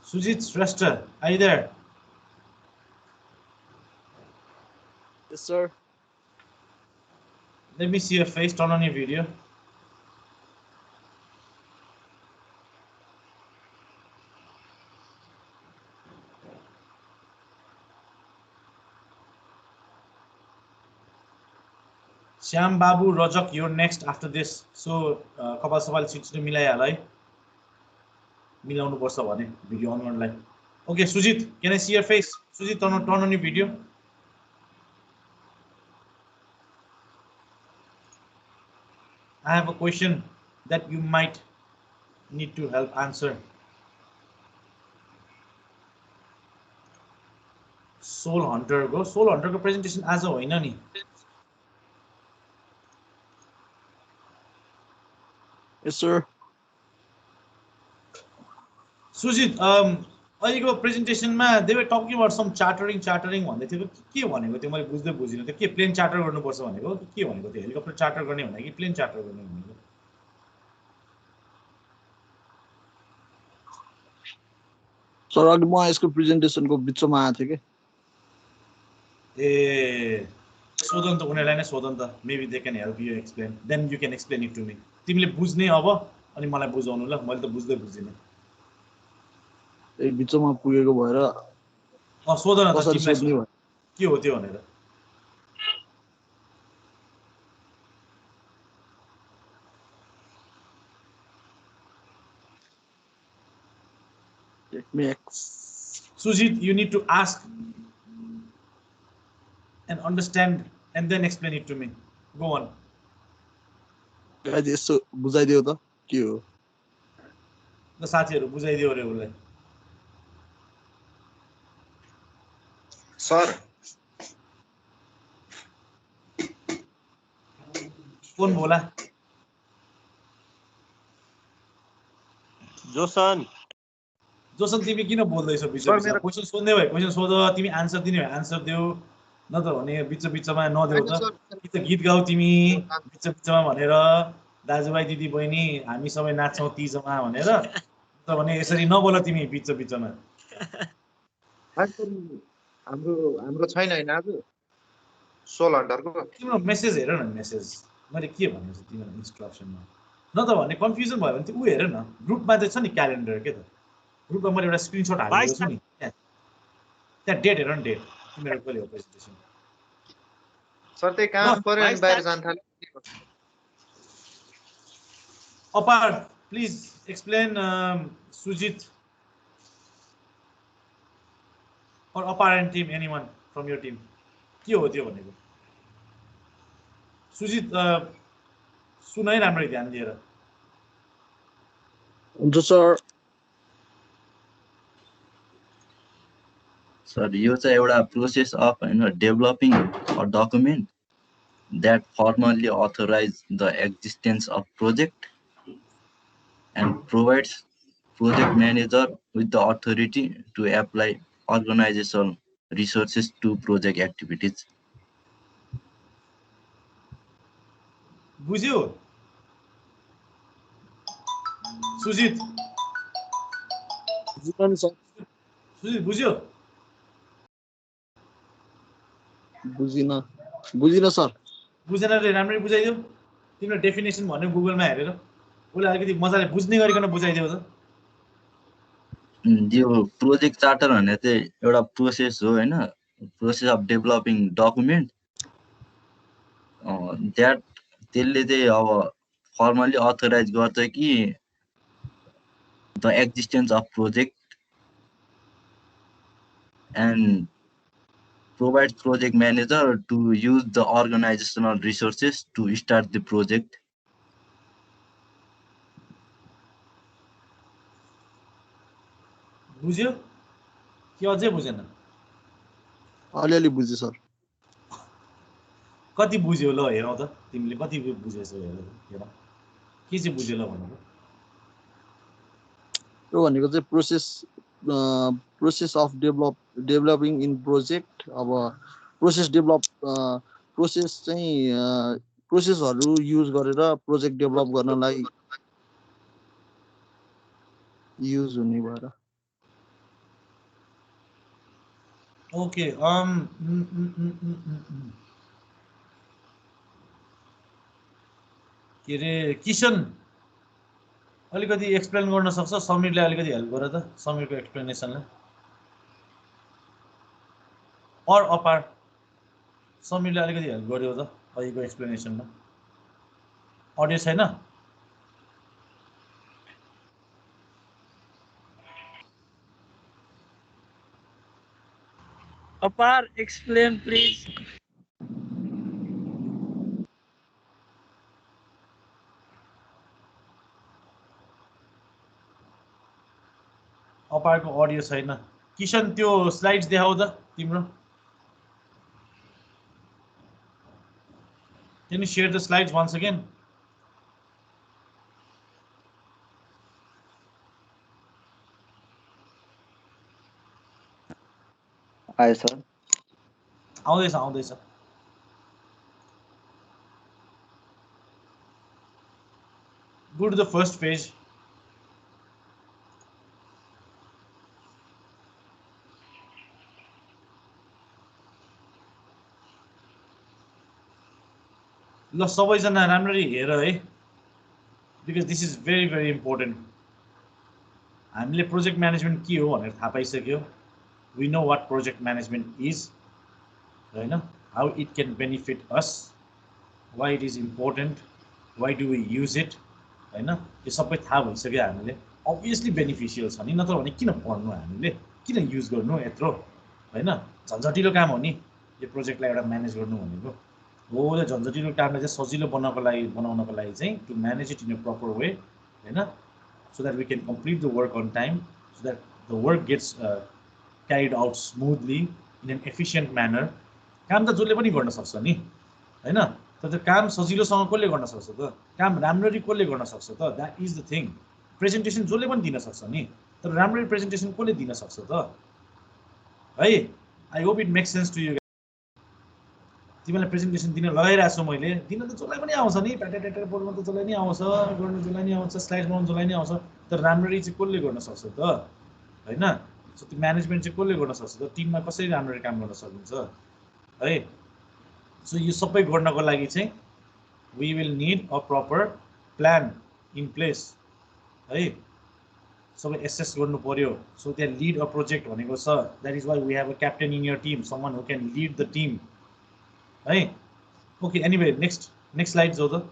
Sujit Shrestha, are you there? Yes, sir. Let me see your face. Turn on your video. Shyam Babu, Rajak, you're next after this. So, Kapal Sawal छिटो मिलाइहाल है. मिलाउनु पर्छ भने video on गर्नलाई. Okay, Sujit, can I see your face? Sujit, turn on your video. I have a question that you might need to help answer. Soul Hunter को presentation आज होइन नि. Yes, sir. Sujit, अहिलेको प्रेजेन्टेसनमा they were talking about some chartering भन्दै थियो. के भनेको त्यो मैले बुझ्दै बुझिनँ. त्यो के प्लेन चार्टर गर्नुपर्छ भनेको के भनेको त्यो हेलिकप्टर चार्टर गर्ने भने कि प्लेन चार्टर गर्ने भनेको. सर अघि म यसको प्रेजेन्टेसनको बिचमा आएको थिएँ के. ए सोधन त उनीहरूलाई नै सोधन त. Maybe they can help you explain. Then you can explain it to me. तिमीले बुझ्ने अब अनि मलाई बुझाउनु ल. मैले त बुझ्दै बुझिनँ. ए बिचमा पुगेको भएर सोधन त तिमीलाई के हो त्यो भनेर. Sujit, you need to ask and understand and then explain it to me. Go on. Guys यसो बुझाइदियो त के हो. ल साथीहरु बुझाइदियो रे उलाई. सर कौन बोला? जोसन तिमी किन बोल्दैछौ बिचमा? क्वेशन सोध्ने भए क्वेशन सोध, तिमी आन्सर दिने भए आन्सर देऊ, न त भने बिचमा नदेऊ त. कि त गीत गाऊ तिमी बिचमा भनेर, दाजुभाइ दिदी बहिनी हामी सबै नाच्छौं तीजमा भनेर, त भने यसरी नबोल तिमी बिचमा. हाम्रो छैन हैन आज सोल हन्टरको. तिम्रो मेसेज हेर न, मेसेज मैले के भनेको छु तिम्रो इन्स्ट्रक्सनमा. न त भने कन्फ्युजन भयो भने त्यो उ हेर न, ग्रुपमा चाहिँ छ नि क्यालेन्डर के त. ग्रुपमा मैले एउटा स्क्रिनशट हालेको छु नि. त्यहाँ डेट हेर न, डेट तिम्रो कहिले हो प्रेजेन्टेसन. सर त्यही काम पर्यो अनि बाहिर जान थाल्यो. Apart, please explain Sujit or apparent team, anyone from your team. के हो त्यो भनेको? सुजित सुन है राम्ररी ध्यान दिएर. हुन्छ सर. सर यो चाहिँ एउटा process of developing a document that formally authorize the existence of project and provides project manager with the authority to apply organizational resources to project activities. बुझ्यो सुजित? सुजित बुझ्यो? बुझिन सर. बुझेन रे राम्ररी बुझाइदेऊ तिम्रो डेफिनेसन भन्यो गुगलमा हेरेर उसले अलिकति मजाले बुझ्ने गरिकन बुझाइदेऊ त यो प्रोजेक्ट चार्टर भन्ने चाहिँ एउटा प्रोसेस हो हैन process of developing document that त्यसले चाहिँ अब फर्मली अथराइज गर्छ कि the existence of project and provides project manager to use the organizational resources to start the project. बुझ्यो कि अझै बुझेन अलिअलि बुझ्यो सर कति बुझ्यो ल हेरौँ त तिमीले कति बुझेछौ हेर के चाहिँ बुझ्यो ल भन्नु त्यो भनेको चाहिँ process of developing in project अब प्रोसेस चाहिँ प्रोसेसहरू युज गरेर प्रोजेक्ट डेभलप गर्नलाई युज हुने भएर ओके के रे किशन अलिकति एक्सप्लेन गर्न सक्छ समीरले अलिकति हेल्प गर त समीरको एक्सप्लेनेसनलाई और अपार समीरले अलिकति हेल्प गर्यो त अहिलेको एक्सप्लेनेसनमा अडियो छैन Apar, explain please. अपारको अडियो छैन किशन त्यो स्लाइड्स देखाउ त तिम्रो Can you share the slides once again? Hi, sir. आउँदैछ Go to the first page. ल सबैजना राम्ररी हेर है because this is very very important. हामीले प्रोजेक्ट म्यानेजमेन्ट के हो भनेर थाहा पाइसक्यो. We know what project management is. हैन how it can benefit us, why it is important, why do we use it हैन यो सबै थाहा भइसक्यो हामीले. Obviously beneficial छ नि नत्र भने किन पढ्नु हामीले किन युज गर्नु यत्रो हैन झन्झटिलो काम हो नि यो प्रोजेक्टलाई एउटा म्यानेज गर्नु भनेको हो र झन्झटिलो कामलाई चाहिँ सजिलो बनाउनको लागि चाहिँ to manage it in a proper way हैन so that we can complete the work on time so that the work gets carried out smoothly in an efficient manner. काम त जसले पनि गर्न सक्छ नि हैन तर काम सजिलोसँग कसले गर्न सक्छ त काम राम्ररी कसले गर्न सक्छ त that is the thing. Presentation जसले पनि दिन सक्छ नि तर राम्ररी प्रेजेन्टेसन कसले दिन सक्छ त है. I hope it makes sense to you. तिमीलाई प्रेजेन्टेसन दिन लगाइरहेको छु मैले दिन त जसलाई पनि आउँछ नि प्याटेटेटर बोल्न त जसलाई नि आउँछ गर्नु जसलाई नि आउँछ स्लाइड बनाउनु जसलाई नि आउँछ तर राम्ररी चाहिँ कसले गर्न सक्छ त हैन. सो त्यो म्यानेजमेन्ट चाहिँ कसले गर्न सक्छ त टिममा कसरी राम्ररी काम गर्न सकिन्छ है. सो यो सबै गर्नको लागि चाहिँ we will need a proper plan in place है. सबै एसेस गर्नु पर्यो. सो त्यहाँ लीड अ प्रोजेक्ट भनेको छ. That is why we have a captain in your team someone who can lead the team है. ओके एनीवे नेक्स्ट स्लाइड जाऊ त.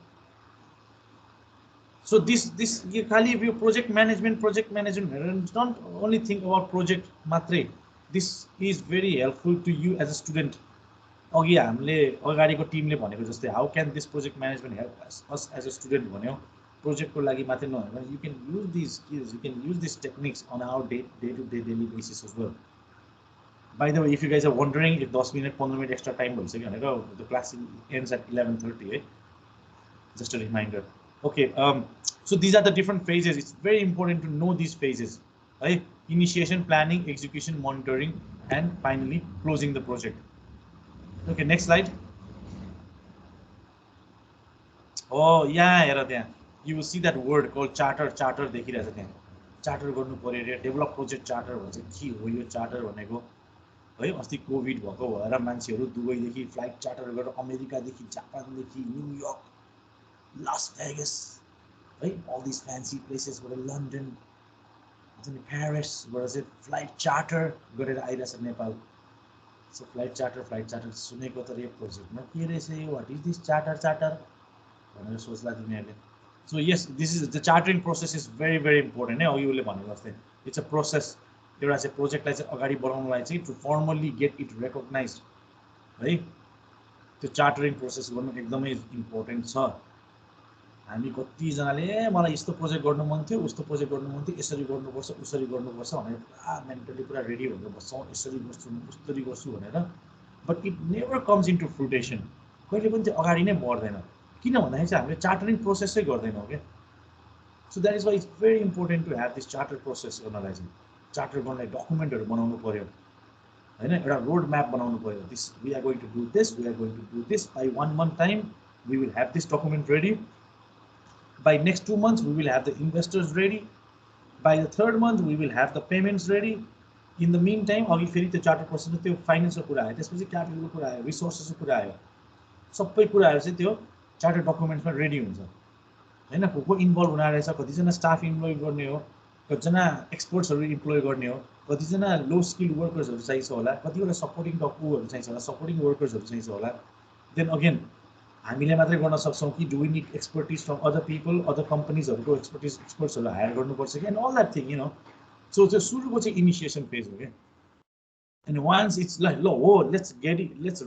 सो दिस यो खालि यो project management don't only think about project मात्रै. This is very helpful to you as a student. अघि हामीले अगाडिको टिमले भनेको जस्तै how can this project management help us as a student भन्यो. प्रोजेक्टको लागि मात्रै नभएर you can use this skills, you can use this techniques on our day to day daily basis as well. By the way if you guys are wondering if 10 minute 15 minute extra time भइसक्यो भनेर the class ends at 11:30 है. Just a reminder. Okay so these are the different phases. It's very important to know this phases है. Initiation, planning, execution, monitoring and finally closing the project. Okay, next slide. Oh, यहाँ हेर त्यहाँ you will see that word called charter. Charter देखिरहेछ त्यहाँ. Charter गर्नु पर्यो रे. Develop project charter भन्छ के हो यो चार्टर भनेको है अस्ति कोभिड भएको भएर मान्छेहरू दुबईदेखि फ्लाइट चार्टर गरेर अमेरिकादेखि जापानदेखि न्युयोर्क लास भेगस है अल दिस फ्यान्सी प्लेसेसबाट लन्डन प्यारिसबाट चाहिँ फ्लाइट चार्टर गरेर आइरहेछ नेपाल सो फ्लाइट चार्टर सुनेको त यो प्रोजेक्टमा के रहेछ यो वाट इज दिस चार्टर भनेर सोच्ला तिमीहरूले so yes this is the chartering process is very important है अघि उसले भनेको जस्तै इट्स अ प्रोसेस एउटा चाहिँ प्रोजेक्टलाई चाहिँ अगाडि बढाउनलाई चाहिँ to formally get it recognise है त्यो चार्टरिङ प्रोसेस गर्नु एकदमै इम्पोर्टेन्ट छ हामी कतिजनाले मलाई यस्तो प्रोजेक्ट गर्नु मन थियो उस्तो प्रोजेक्ट गर्नु मन थियो यसरी गर्नुपर्छ उसरी गर्नुपर्छ भनेर पुरा मेन्टली पुरा रेडी भएर बस्छौँ यसरी गर्छु उसरी गर्छु भनेर but it never comes into fruition कहिले पनि त्यो अगाडि नै बढ्दैन किन भन्दाखेरि चाहिँ हामीले चार्टरिङ प्रोसेसै गर्दैनौँ क्या so that is why it's very important to have this charter process गर्नलाई चाहिँ चार्टर गर्नलाई डकुमेन्टहरू बनाउनु पऱ्यो होइन एउटा रोड म्याप बनाउनु पऱ्यो this we are going to do this we are going to do this by 1 month time we will have this document ready by next 2 months we will have the investors ready by the third month we will have the payments ready in the meantime अघि फेरि त्यो charter प्रोसेसमा त्यो फाइनेन्सको कुरा आयो त्यसपछि क्यापिटलको कुरा आयो रिसोर्सेसको कुरा आयो सबै कुराहरू चाहिँ त्यो चार्टर डकुमेन्ट्समा रेडी हुन्छ होइन को इन्भल्भ हुन रहेछ कतिजना स्टाफ इम्प्लोय गर्ने हो कतिजना एक्सपर्ट्सहरू इम्प्लोय गर्ने हो कतिजना लो स्किल वर्कर्सहरू चाहिन्छ होला कतिवटा सपोर्टिङ डकुहरू चाहिन्छ होला सपोर्टिङ वर्कर्सहरू चाहिन्छ होला देन अगेन हामीले मात्रै गर्न सक्छौँ कि do we need expertise from other people other कम्पनीजहरूको एक्सपर्ट्सहरू हायर गर्नुपर्छ कि and all that thing so त्यो सुरुको चाहिँ इनिसिएसन फेज हो क्या एन्ड वान्स इट्स ल हो लेट्स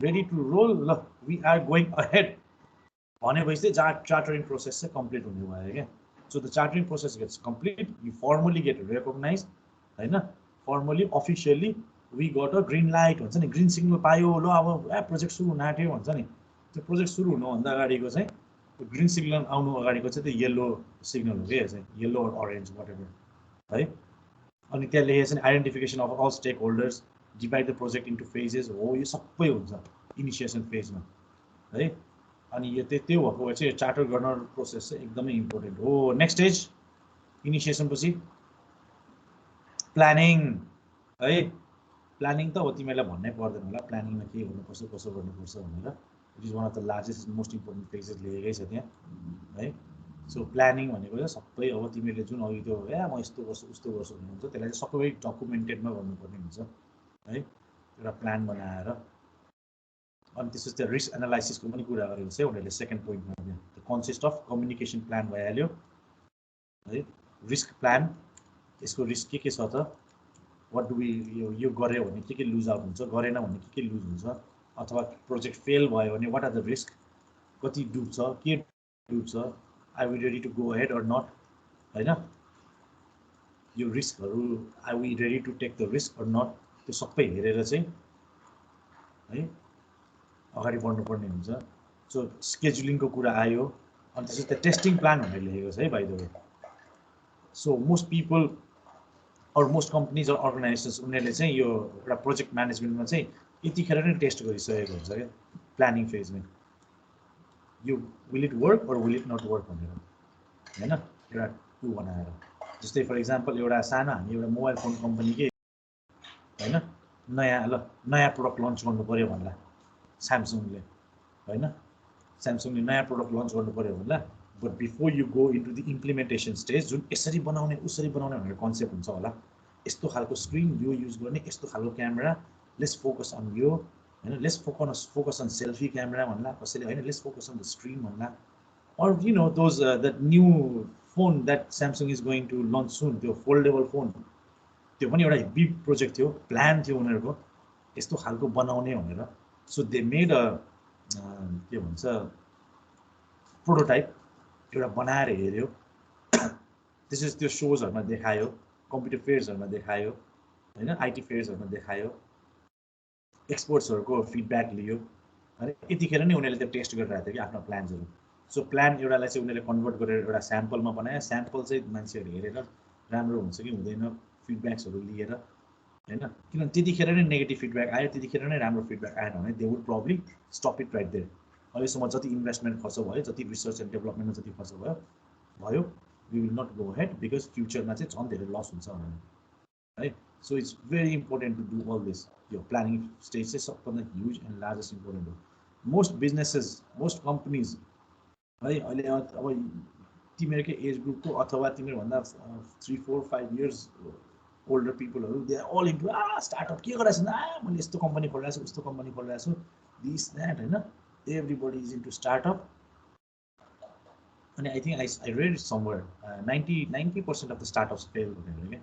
रेडी टु रोल ल वी आर गोइङ अहेड भनेपछि चाहिँ चार्टरिङ प्रोसेस चाहिँ कम्प्लिट हुने भयो क्या so the chartering process gets complete you formally get recognise होइन formally officially we got a green light हुन्छ नि ग्रिन सिग्नल पायो ल अब प्रोजेक्ट सुरु हुन आँट्यो भन्छ नि त्यो प्रोजेक्ट सुरु हुनुभन्दा अगाडिको चाहिँ त्यो ग्रिन सिग्नल आउनु अगाडिको चाहिँ त्यो येल्लो सिग्नल हो क्या चाहिँ येल्लो अरेन्ज वाट एभर है अनि त्यहाँ लेखेको छ नि identification of all stakeholders divide the project into phases हो यो सबै हुन्छ इनिसिएसन फेजमा है अनि यो त्यो भएको चाहिँ चार्टर गर्न प्रोसेस चाहिँ एकदमै इम्पोर्टेन्ट हो नेक्स्ट स्टेज इनिसिएसन पछि प्लानिङ है प्लानिङ त हो तिमीहरूलाई भन्नै पर्दैन होला प्लानिङमा के गर्नुपर्छ कसो गर्नुपर्छ भनेर it is one of the largest most important phases लेखेकै छ त्यहाँ है सो प्लानिङ भनेको चाहिँ सबै अब तिमीहरूले जुन अघि त्यो म यस्तो गर्छु उस्तो गर्छु भन्नुहुन्छ त्यसलाई चाहिँ सबै डकुमेन्टेडमा गर्नुपर्ने हुन्छ है एउटा प्लान बनाएर अनि त्यसपछि त्यो रिस्क एनालाइसिसको पनि कुरा गरेको छ उनीहरूले सेकेन्ड पोइन्टमा the consist of communication plan भइहाल्यो है रिस्क प्लान यसको रिस्क के छ त वाट डु वी यो गऱ्यो भने के लुज आउट हुन्छ गरेन भने के लुज हुन्छ अथवा प्रोजेक्ट फेल भयो भने वाट आर द रिस्क कति डुब्छ के डुब्छ are we ready to go ahead or not होइन यो रिस्कहरू are we ready to take the risk or not त्यो सबै हेरेर चाहिँ है अगाडि बढ्नुपर्ने हुन्छ सो स्केड्युलिङको कुरा आयो अनि त्यसपछि त्यो टेस्टिङ प्लान भनेर लेखेको छ है by the way so most people or most companies or organisations उनीहरूले चाहिँ यो एउटा प्रोजेक्ट म्यानेजमेन्टमा चाहिँ यतिखेर नै टेस्ट गरिसकेको हुन्छ क्या प्लानिङ फेजमा यो will it work or will it not work भनेर होइन एउटा टु बनाएर जस्तै फर इक्जाम्पल एउटा सानो हामी एउटा मोबाइल फोन कम्पनीकै होइन नयाँ प्रोडक्ट लन्च गर्नु पऱ्यो भन्ला स्यामसङले होइन स्यामसङले नयाँ प्रोडक्ट लन्च गर्नु पऱ्यो भन्ला but before you go into the implementation stage जुन यसरी बनाउने उसरी बनाउने भनेर कन्सेप्ट हुन्छ होला यस्तो खालको स्क्रिन यो युज गर्ने यस्तो खालको क्यामेरा लेट्स फोकस अन यो होइन let's focus on selfie camera भन्ला कसैले होइन let's focus on the screen भन्ला or you know those that new phone that Samsung is going to launch soon त्यो फोल्डेबल फोन त्यो पनि एउटा बिग प्रोजेक्ट थियो प्लान थियो उनीहरूको यस्तो खालको बनाउने भनेर सो दे मेड अ के भन्छ प्रोटोटाइप एउटा बनाएर हेऱ्यो त्यसपछि त्यो सोजहरूमा देखायो कम्प्युटर फेयर्सहरूमा देखायो होइन आइटी फेयर्सहरूमा देखायो एक्सपर्ट्सहरूको फिडब्याक लियो अनि यतिखेर नै उनीहरूले त्यो टेस्ट गरिरहेको थियो कि आफ्नो प्लान्सहरू सो प्लान एउटालाई चाहिँ उनीहरूले कन्भर्ट गरेर एउटा स्याम्पलमा बनायो स्याम्पल चाहिँ मान्छेहरू हेरेर राम्रो हुन्छ कि हुँदैन फिडब्याक्सहरू लिएर होइन किनभने त्यतिखेर नै नेगेटिभ फिडब्याक आयो त्यतिखेर नै राम्रो फिडब्याक आएन भने they would probably stop it right there अहिलेसम्म जति इन्भेस्टमेन्ट खर्च भयो जति रिसर्च एन्ड डेभलपमेन्टमा जति खर्च भयो we will not go ahead because फ्युचरमा चाहिँ झन् धेरै लस हुन्छ भनेर है So it's very important to do all this. Your planning stage is सबभन्दा huge and largest important हो. Most businesses, most companies है अहिले अब तिमीहरूकै एज ग्रुपको अथवा तिमीहरूभन्दा 3, 4, 5 years older पिपलहरू they are all into startup के गरिरहेको छु मैले यस्तो कम्पनी खोलिरहेको छु उस्तो कम्पनी खोलिरहेको छु दिस द्याट होइन एभ्रिबडी इज इन्टु स्टार्टअप अनि I think I read somewhere 90% of the startups fail भनेर क्या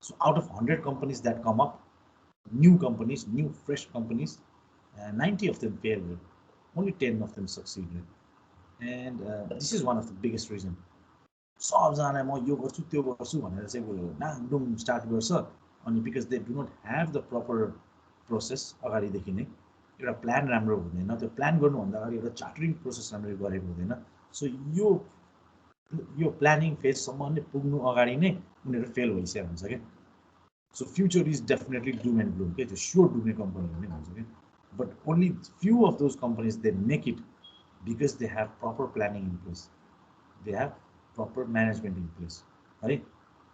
so out of 100 companies that come up new companies new fresh companies 90 of them fail only 10 of them succeed and this is one of the biggest reason सबजना म यो गर्छु त्यो गर्छु भनेर चाहिँ गयो नाङडुङ स्टार्ट गर्छ अनि because they do not have the proper process अगाडिदेखि नै एउटा प्लान राम्रो हुँदैन त्यो प्लान गर्नुभन्दा अगाडि एउटा चार्टरिङ प्रोसेस राम्ररी गरेको हुँदैन सो यो प्लानिङ फेजसम्म नै पुग्नु अगाडि नै उनीहरू फेल भइसकेको हुन्छ क्या so future is definitely doom and bloom क्या त्यो स्योर डुम्ने कम्पनीहरू नै हुन्छ क्या but only few of those companies they make it because they have proper planning in place they have proper management in place right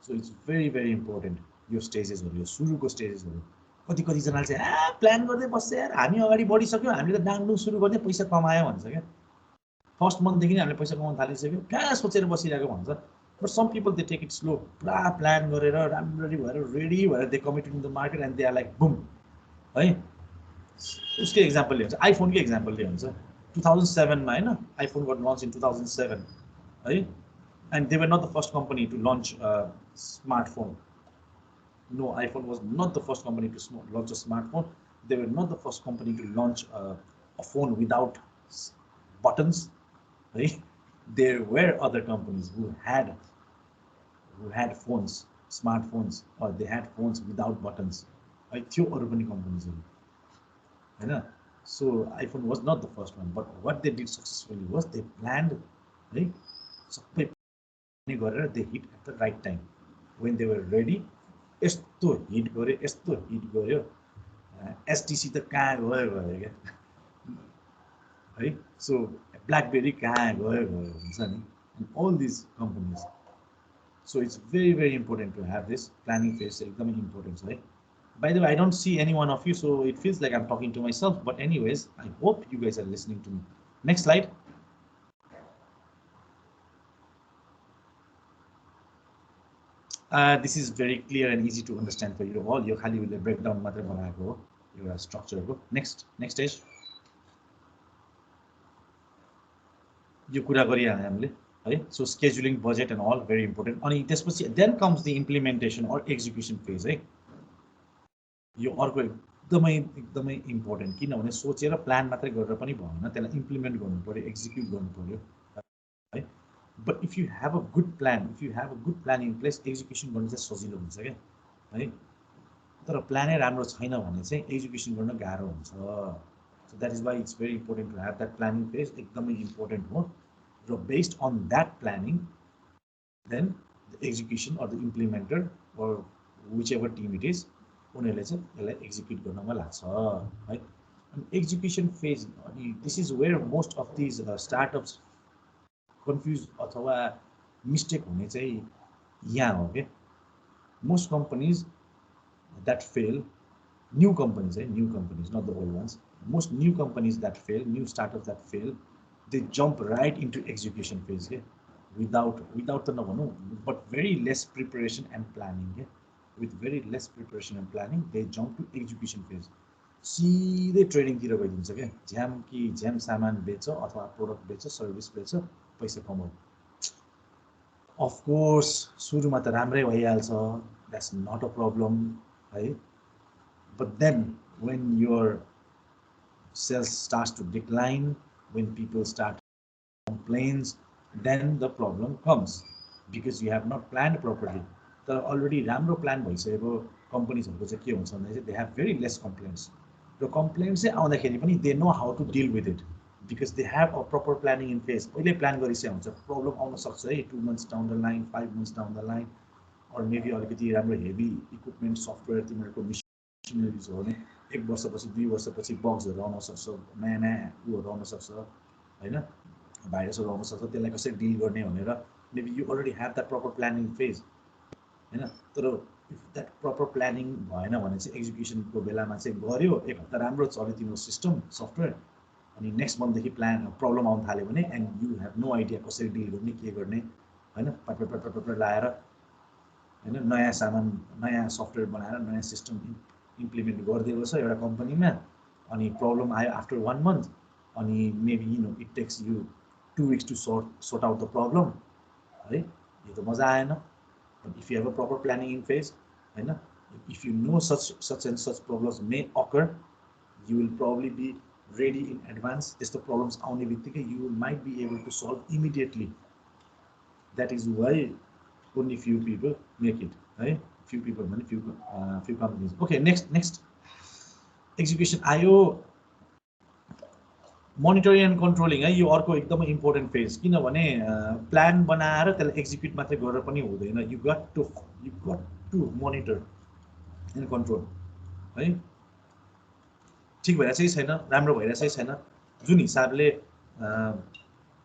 so it's very important your stagesहरु यो सुरुको स्टेजेसहरु कतिजनाले चाहिँ प्लान गर्दै बस्छ यार हामी अगाडि बढिसक्यो हामीले त डाङडुङ सुरु गर्दै पैसा कमायो भन्छ क्या फर्स्ट मन्थदेखि नै हामीले पैसा कमाउन थालिसक्यो कहाँ सोचेर बसिरहेको भन्छ but some people they take it slow पुरा प्लान गरेर राम्ररी भएर रेडी भएर they commit in the market and they are like boom है उसकै एक्जाम्पल लिन्छ आइफोनकै एक्जाम्पल लिन्छ 2007 मा हैन आइफोन गट लन्च इन 2007 है and they were not the first company to launch a smartphone. No, iPhone was not the first company to launch a smartphone. They were not the first company to launch a phone without buttons. Right? There were other companies who had phones, smartphones, or they had phones without buttons. Right? Few urban companies. Right? So iPhone was not the first one, but what they did successfully was they planned, right? गरेर they hit at the right time when they were ready यस्तो hit गर्यो STC त कहाँ गयो क्या है so BlackBerry कहाँ गयो हुन्छ नि all these companies so it's very important to have this planning phase एकदमै important छ है by the way I don't see any one of you so it feels like I'm talking to myself but anyways I hope you guys are listening to me next slide this is very clear and easy to understand for you all. यो खाली उले breakdown मात्र बनाएको हो एउटा structure को. Next stage. यो कुरा गरिहाल्यो हामीले है. So scheduling, budget and all very important. अनि त्यसपछि then comes the implementation or execution phase है. यो अर्को एकदमै important किनभने सोचेर प्लान मात्रै गरेर पनि भएन त्यसलाई इम्प्लिमेन्ट गर्नु पर्यो एक्जिक्युट गर्नु पर्यो है But if you have a good plan, in place, execution गर्नु चाहिँ सजिलो हुन्छ क्या है तर प्लानै राम्रो छैन भने चाहिँ एक्जिक्युसन गर्न गाह्रो हुन्छ so that is why it's very important to have that planning phase एकदमै important हो र based on that planning then the execution or the implementer or whichever team it is उनीहरूले चाहिँ यसलाई एक्जिक्युट गर्नमा लाग्छ है अनि एक्जिक्युसन फेज अनि this is where most of these startups confused अथवा मिस्टेक हुने चाहिँ यहाँ हो के most companies that fail new companies not the old ones most new companies that fail new startups that fail they jump right into execution phase के without the no but very less preparation and planning के with very less preparation and planning they jump to execution phase सीधै trading तिर गइदिन्छ के झ्याम सामान बेच अथवा product बेच सर्भिस बेच पैसा कमाऊ अफ कोर्स सुरुमा त राम्रै भइहाल्छ द्याट्स नट अ प्रब्लम है but then when your sales starts to decline when people start complains then the problem comes because you have not planned properly तर अलरेडी राम्रो प्लान भइसकेको कम्पनीजहरूको चाहिँ के हुन्छ भन्दा चाहिँ they have very less complaints र कम्प्लेन्ट चाहिँ आउँदाखेरि पनि they know how to deal with it because they have a proper planning in place पहिले प्लान गरिसकेको हुन्छ प्रब्लम आउन सक्छ है 2 months down the line 5 months down the line or maybe अलिकति राम्रो हेभी इक्विपमेन्ट सफ्टवेयर तिमीहरूको मिसिनरिज हो भने 1 वर्षपछि 2 वर्षपछि बग्सहरू आउन सक्छ नयाँ उयोहरू आउन सक्छ होइन भाइरसहरू आउन सक्छ त्यसलाई कसरी डिल गर्ने भनेर maybe you already have that proper planning phase होइन तर इफ द्याट प्रपर प्लानिङ भएन भने चाहिँ एक्जिक्युसनको बेलामा चाहिँ गऱ्यो एक हप्ता राम्रो चल्यो तिम्रो सिस्टम सफ्टवेयर अनि नेक्स्ट मन्थदेखि प्रब्लम आउन थाल्यो भने and you have no idea कसरी डिल गर्ने के गर्ने होइन पट लाएर होइन नयाँ सामान नयाँ सफ्टवेयर बनाएर नयाँ सिस्टम इम्प्लिमेन्ट गरिदिएको छ एउटा कम्पनीमा अनि प्रब्लम आयो आफ्टर 1 month अनि maybe it takes you 2 weeks to sort out the problem है यो त मजा आएन if you have a proper planning in phase होइन if you know such and such problems may occur you will probably be ready in advance त्यस्तो problems आउने बित्तिकै you might be able to solve immediately that is why only few people make it right few people भने few companies okay next execution आयो monitoring and controlling है यो अर्को एकदमै important phase किनभने प्लान बनाएर त्यसलाई एक्जिक्युट मात्रै गरेर पनि हुँदैन you got to monitor and control है ठिक भइरहेछ कि छैन राम्रो भइरहेछ कि छैन जुन हिसाबले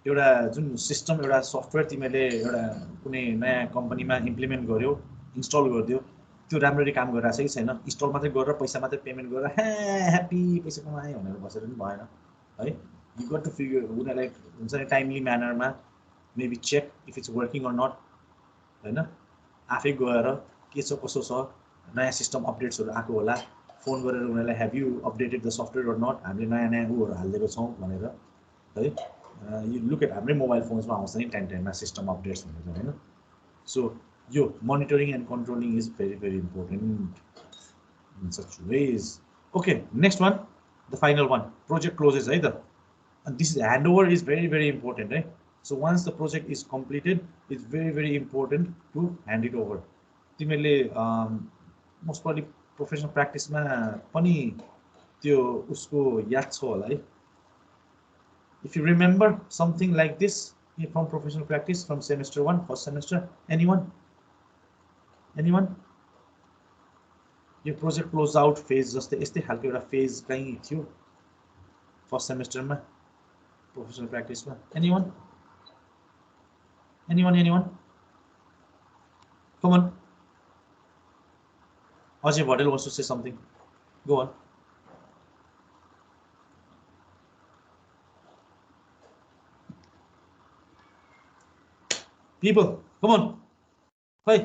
एउटा जुन सिस्टम एउटा सफ्टवेयर तिमीले एउटा कुनै नयाँ कम्पनीमा इम्प्लिमेन्ट गर्यो इन्स्टल गरिदियो त्यो राम्ररी काम गरिरहेछ कि छैन इन्स्टल मात्रै गरेर पैसा मात्रै पेमेन्ट गरेर ह्याप्पी पैसा कमाएँ भनेर बसेर पनि भएन है यु गट टु फिगर उनीहरूलाई हुन्छ नि टाइमली म्यानरमा maybe check if it's working or not होइन आफै गएर के छ कसो छ नयाँ सिस्टम अपडेट्सहरू आएको होला फोन गरेर उनीहरूलाई have you updated the software or not हामीले नयाँ उहरू हालिदिएको छौँ भनेर है यु लुक एट हाम्रै मोबाइल फोन्समा आउँछ नि टाइममा सिस्टम अपडेट्स भनेर होइन सो यो monitoring and controlling is very important in such ways okay next one the final one project closes है त and this is handover is very important right so once the project is completed it's very important to hand it over तिमीले most probably professional practice मा पनि त्यो उसको याद छ होला है if you remember something like this from professional practice from semester 1 first semester anyone यो project close out phase जस्तै यस्तै खालको एउटा phase कहीं थियो first semester मा professional practice anyone come on Ajay Patel wants to say something go on people come on hey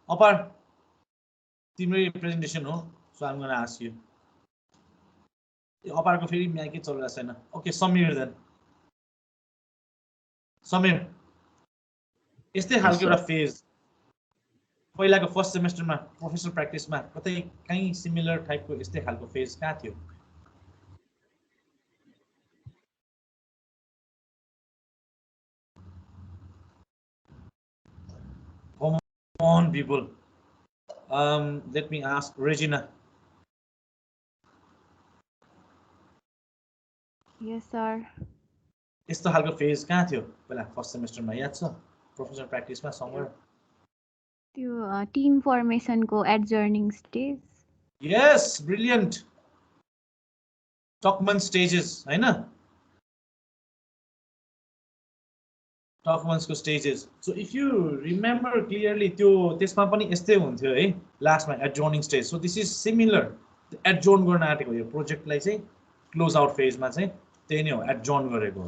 Apar तिम्रो presentation हो so I'm going to ask you अपारको फेरि म्याकै चलिरहेको छैन ओके समीर देन समीर यस्तै खालको एउटा फेज पहिलाको फर्स्ट सेमेस्टरमा प्रोफेसनल प्र्याक्टिसमा कतै कहीँ सिमिलर टाइपको यस्तै खालको फेज कहाँ थियो Come on people let me ask Regina Yes, sir. यस्तो खालको फेज कहाँ थियो पहिला फर्स्ट सेमेस्टरमा याद छ प्रोफेसनल प्र्याक्टिसमा समवेयर त्यो टिम फर्मेसनको adjourning stage yes brilliant Tuckman stages हैन टकमन्सको stages so if you remember clearly त्यो त्यसमा पनि यस्तै हुन्थ्यो है लास्टमा adjourning stage so this is similar adjourn गर्न आँटेको यो प्रोजेक्टलाई चाहिँ क्लोज आउट फेजमा चाहिँ त्यही नै हो एडजर्न गरेको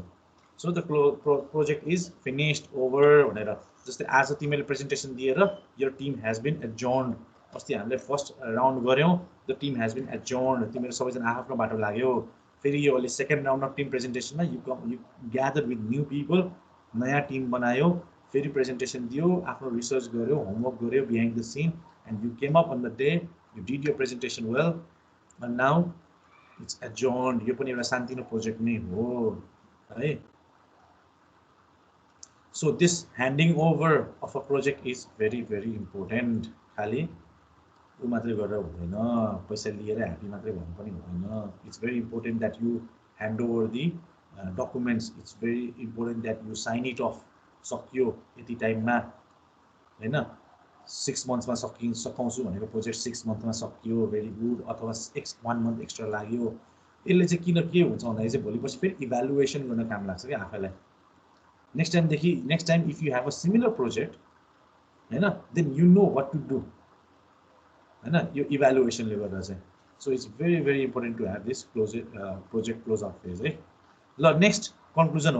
so the project is finished over भनेर जस्तै आज तिमीले प्रेजेन्टेसन दिएर your team has been adjourned अस्ति हामीले फर्स्ट राउन्ड गऱ्यौँ the team has been adjourned तिमीहरू सबैजना आफ्नो बाटो लाग्यो फेरि यो अहिले सेकेन्ड राउन्ड अफ टिम प्रेजेन्टेसनमा you gather with new people नयाँ टिम बनायो फेरि प्रेजेन्टेसन दियो आफ्नो रिसर्च गर्यो होमवर्क गर्यो behind the scene and you came up on the day you did your presentation well and now it's adjourned यो पनि एउटा सानोतिनो प्रोजेक्ट नै हो है so this handling over of a project is very important खालि ऊ मात्रै गरेर हुँदैन पैसा लिएर ह्याप्पी मात्रै भन्नु पनि हुँदैन it's very important that you hand over the documents it's very important that you sign it off सकियो यति टाइममा होइन 6 मन्थ्समा सकाउँछु भनेको प्रोजेक्ट 6 मन्थमा सकियो भेरी गुड अथवा 1 मन्थ एक्स्ट्रा लाग्यो यसले चाहिँ किन के हुन्छ भन्दाखेरि चाहिँ भोलि पछि फेरि इभ्यालुएसन गर्न काम लाग्छ क्या आफैलाई next time if you have a similar project, then you know what to do, your evaluation level. So it's very, very important to have this project closeout phase. Next conclusion.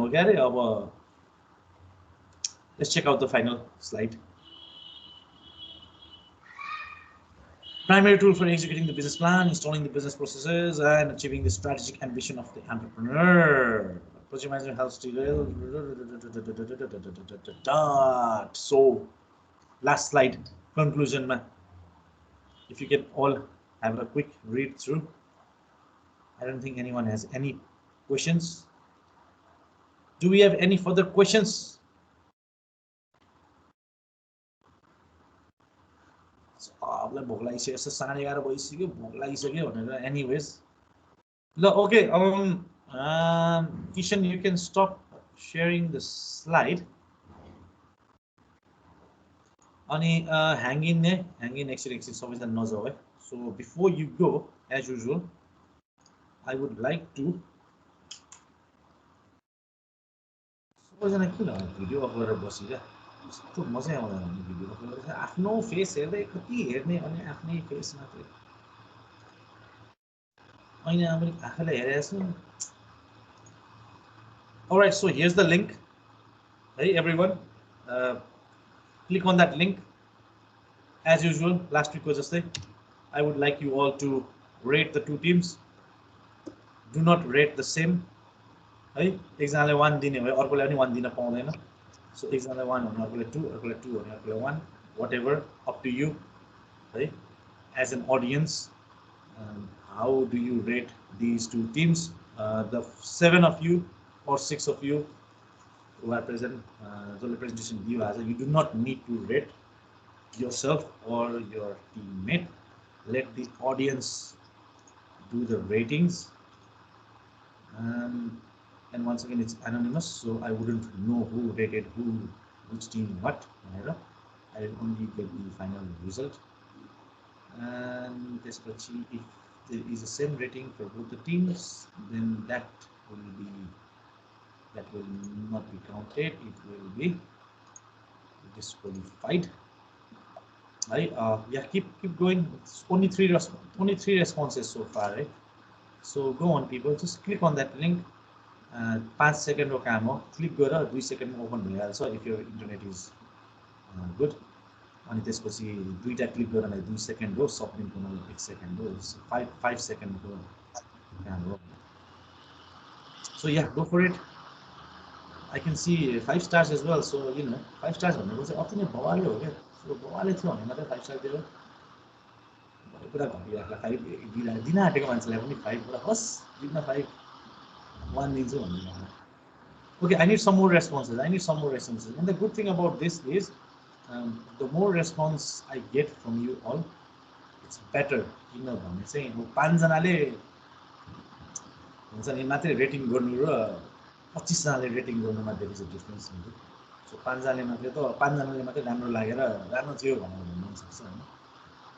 Let's check out the final slide. Primary tool for executing the business plan, installing the business processes, and achieving the strategic ambition of the entrepreneur. Project management helps to. So, last slide, conclusion. If you can all have a quick read through. I don't think anyone has any questions. Do we have any further questions? Anyways, okay. Kishan, you can stop sharing the slide. Hang in there, exit. So before you go, as usual, I would like to. Video upload बसिरा यस्तो मजा आउँदैन video upload आफ्नो face हेर्दै कति हेर्ने अनि आफ्नै face मात्रै अहिले पनि आफैलाई हेरेको छु. Alright, so here's the link. Hey everyone, click on that link. As usual, last week was just there. I would like you all to rate the two teams. Do not rate the same. Hey, एकजनाले 1 दिने भयो अर्कोले पनि 1 दिन पाउँदैन. So एकजनाले 1 भने अर्कोले 2, अर्कोले 2 भने अर्कोले 1, whatever, up to you. Right? As an audience, how do you rate these two teams? The 7 of you or 6 of you who are present, the presentation you do not need to rate yourself or your teammate. Let the audience do the ratings. And once again, it's anonymous, so I wouldn't know who rated which team what. I will only get the final result. And if there is the same rating for both the teams, then that will not be counted. It will be disqualified. Yeah, keep going. It's only three responses so far, right? So go on, people. Just click on that link. 5 second को काम हो, click गरेर 2 सेकेन्डमा open भइहाल्छ if your internet is good. अनि त्यसपछि दुईटा click गर्नलाई 2 सेकेन्ड हो, सबमिट गर्नलाई 1 सेकेन्ड हो. 5 सेकेन्डको काम हो. So yeah, go for it. I can see 5 stars as well. So 5 stars भनेको चाहिँ अति नै बवाले हो क्या. So बवाले थियो भने मात्रै 5 स्टार दियो. पुरा घटिरहेको 5 दिन आँटेको मान्छेलाई पनि 5 पुरा हस् दिन 5 1 दिन्छु भन्नु. Okay, I need some more responses. And the good thing about this is the more response I get from you all, it's better. किनभने चाहिँ म 5 जनाले हुन्छ नि मात्रै रेटिङ गर्नु र 25 जनाले रेटिङ गर्नुमा there is a difference. So 5 जनाले मात्रै राम्रो लागेर राम्रो थियो भनेर भन्नु सक्छ हैन.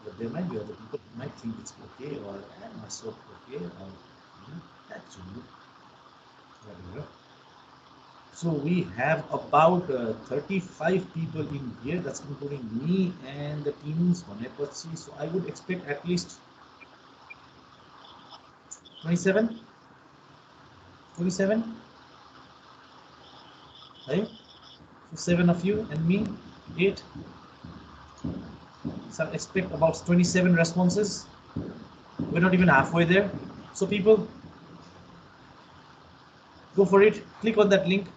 But there might be other people who might think it's okay or not so okay or that's good. Whatever. So we have about 35 people in here. That's including me and the teams. So I would expect at least 27. Right? So 7 of you and me, 8. So I expect about 27 responses. We're not even halfway there. So people, go for it. Click on that link.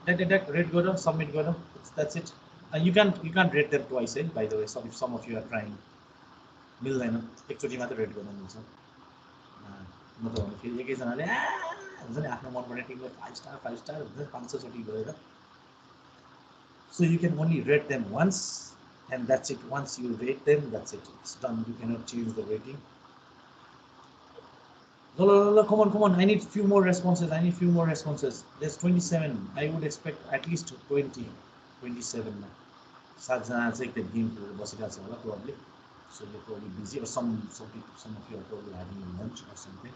Rate go down, submit go down. That's it. And you can't rate them twice, by the way. So if some of you are trying, मिल्दैन एकचोटि मात्र rate गर्न मिल्छ. म त भने फेरि एकैजनाले हुन्छ नि आफ्नो मनपर्ने टिमले 5 स्टार हुन्छ 500 चोटि गरेर. So you can only rate them once and that's it. Once you rate them, that's it. It's done. You cannot change the rating. Come on. I need few more responses. There's 27. I would expect at least 20, 27. 7 जना चाहिँ the game बसिरहेको छ होला probably. So you're probably busy or some of you are probably having lunch or something.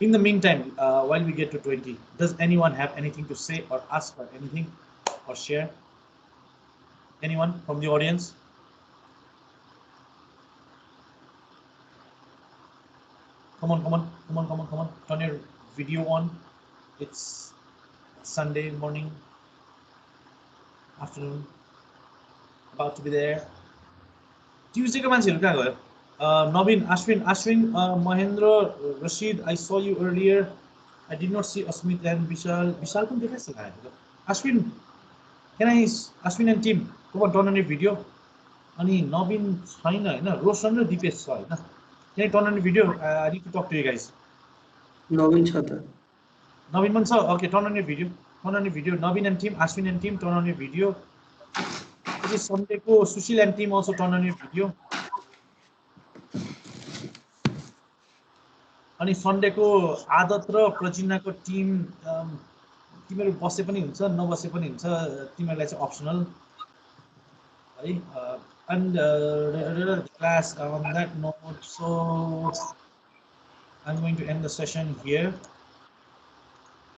In the meantime, while we get to 20, does anyone have anything to say or ask or anything or share? Anyone from the audience? Come on, come on, come on, come on, come on. Turn your video on. It's Sunday morning, afternoon, about to be there. Tuesday-को मान्छेहरु कहाँ गयो? Navin, Ashwin, Mahendra, Rashid, I saw you earlier. I did not see Asmit and Vishal. Vishal पनि देखाइछ होला. Ashwin, Ashwin and team, come on, turn on your video. अनि Navin छैन हैन, Roshan र Dipesh छ हैन. Can you turn on your video? I need to talk to you guys. Navin छ त. Navin पनि छ. Okay, turn on your video. Turn on your video. Navin and team, Ashwin and team, turn on your video. This is Sunday ko Sushil and team also turn on your video. अनि Sunday को आदत र प्रजिनाको team तिमीहरु बसे पनि हुन्छ नबसे पनि हुन्छ तिमीहरुलाई चाहिँ अप्सनल है and class on that note, so I'm going to end the session here.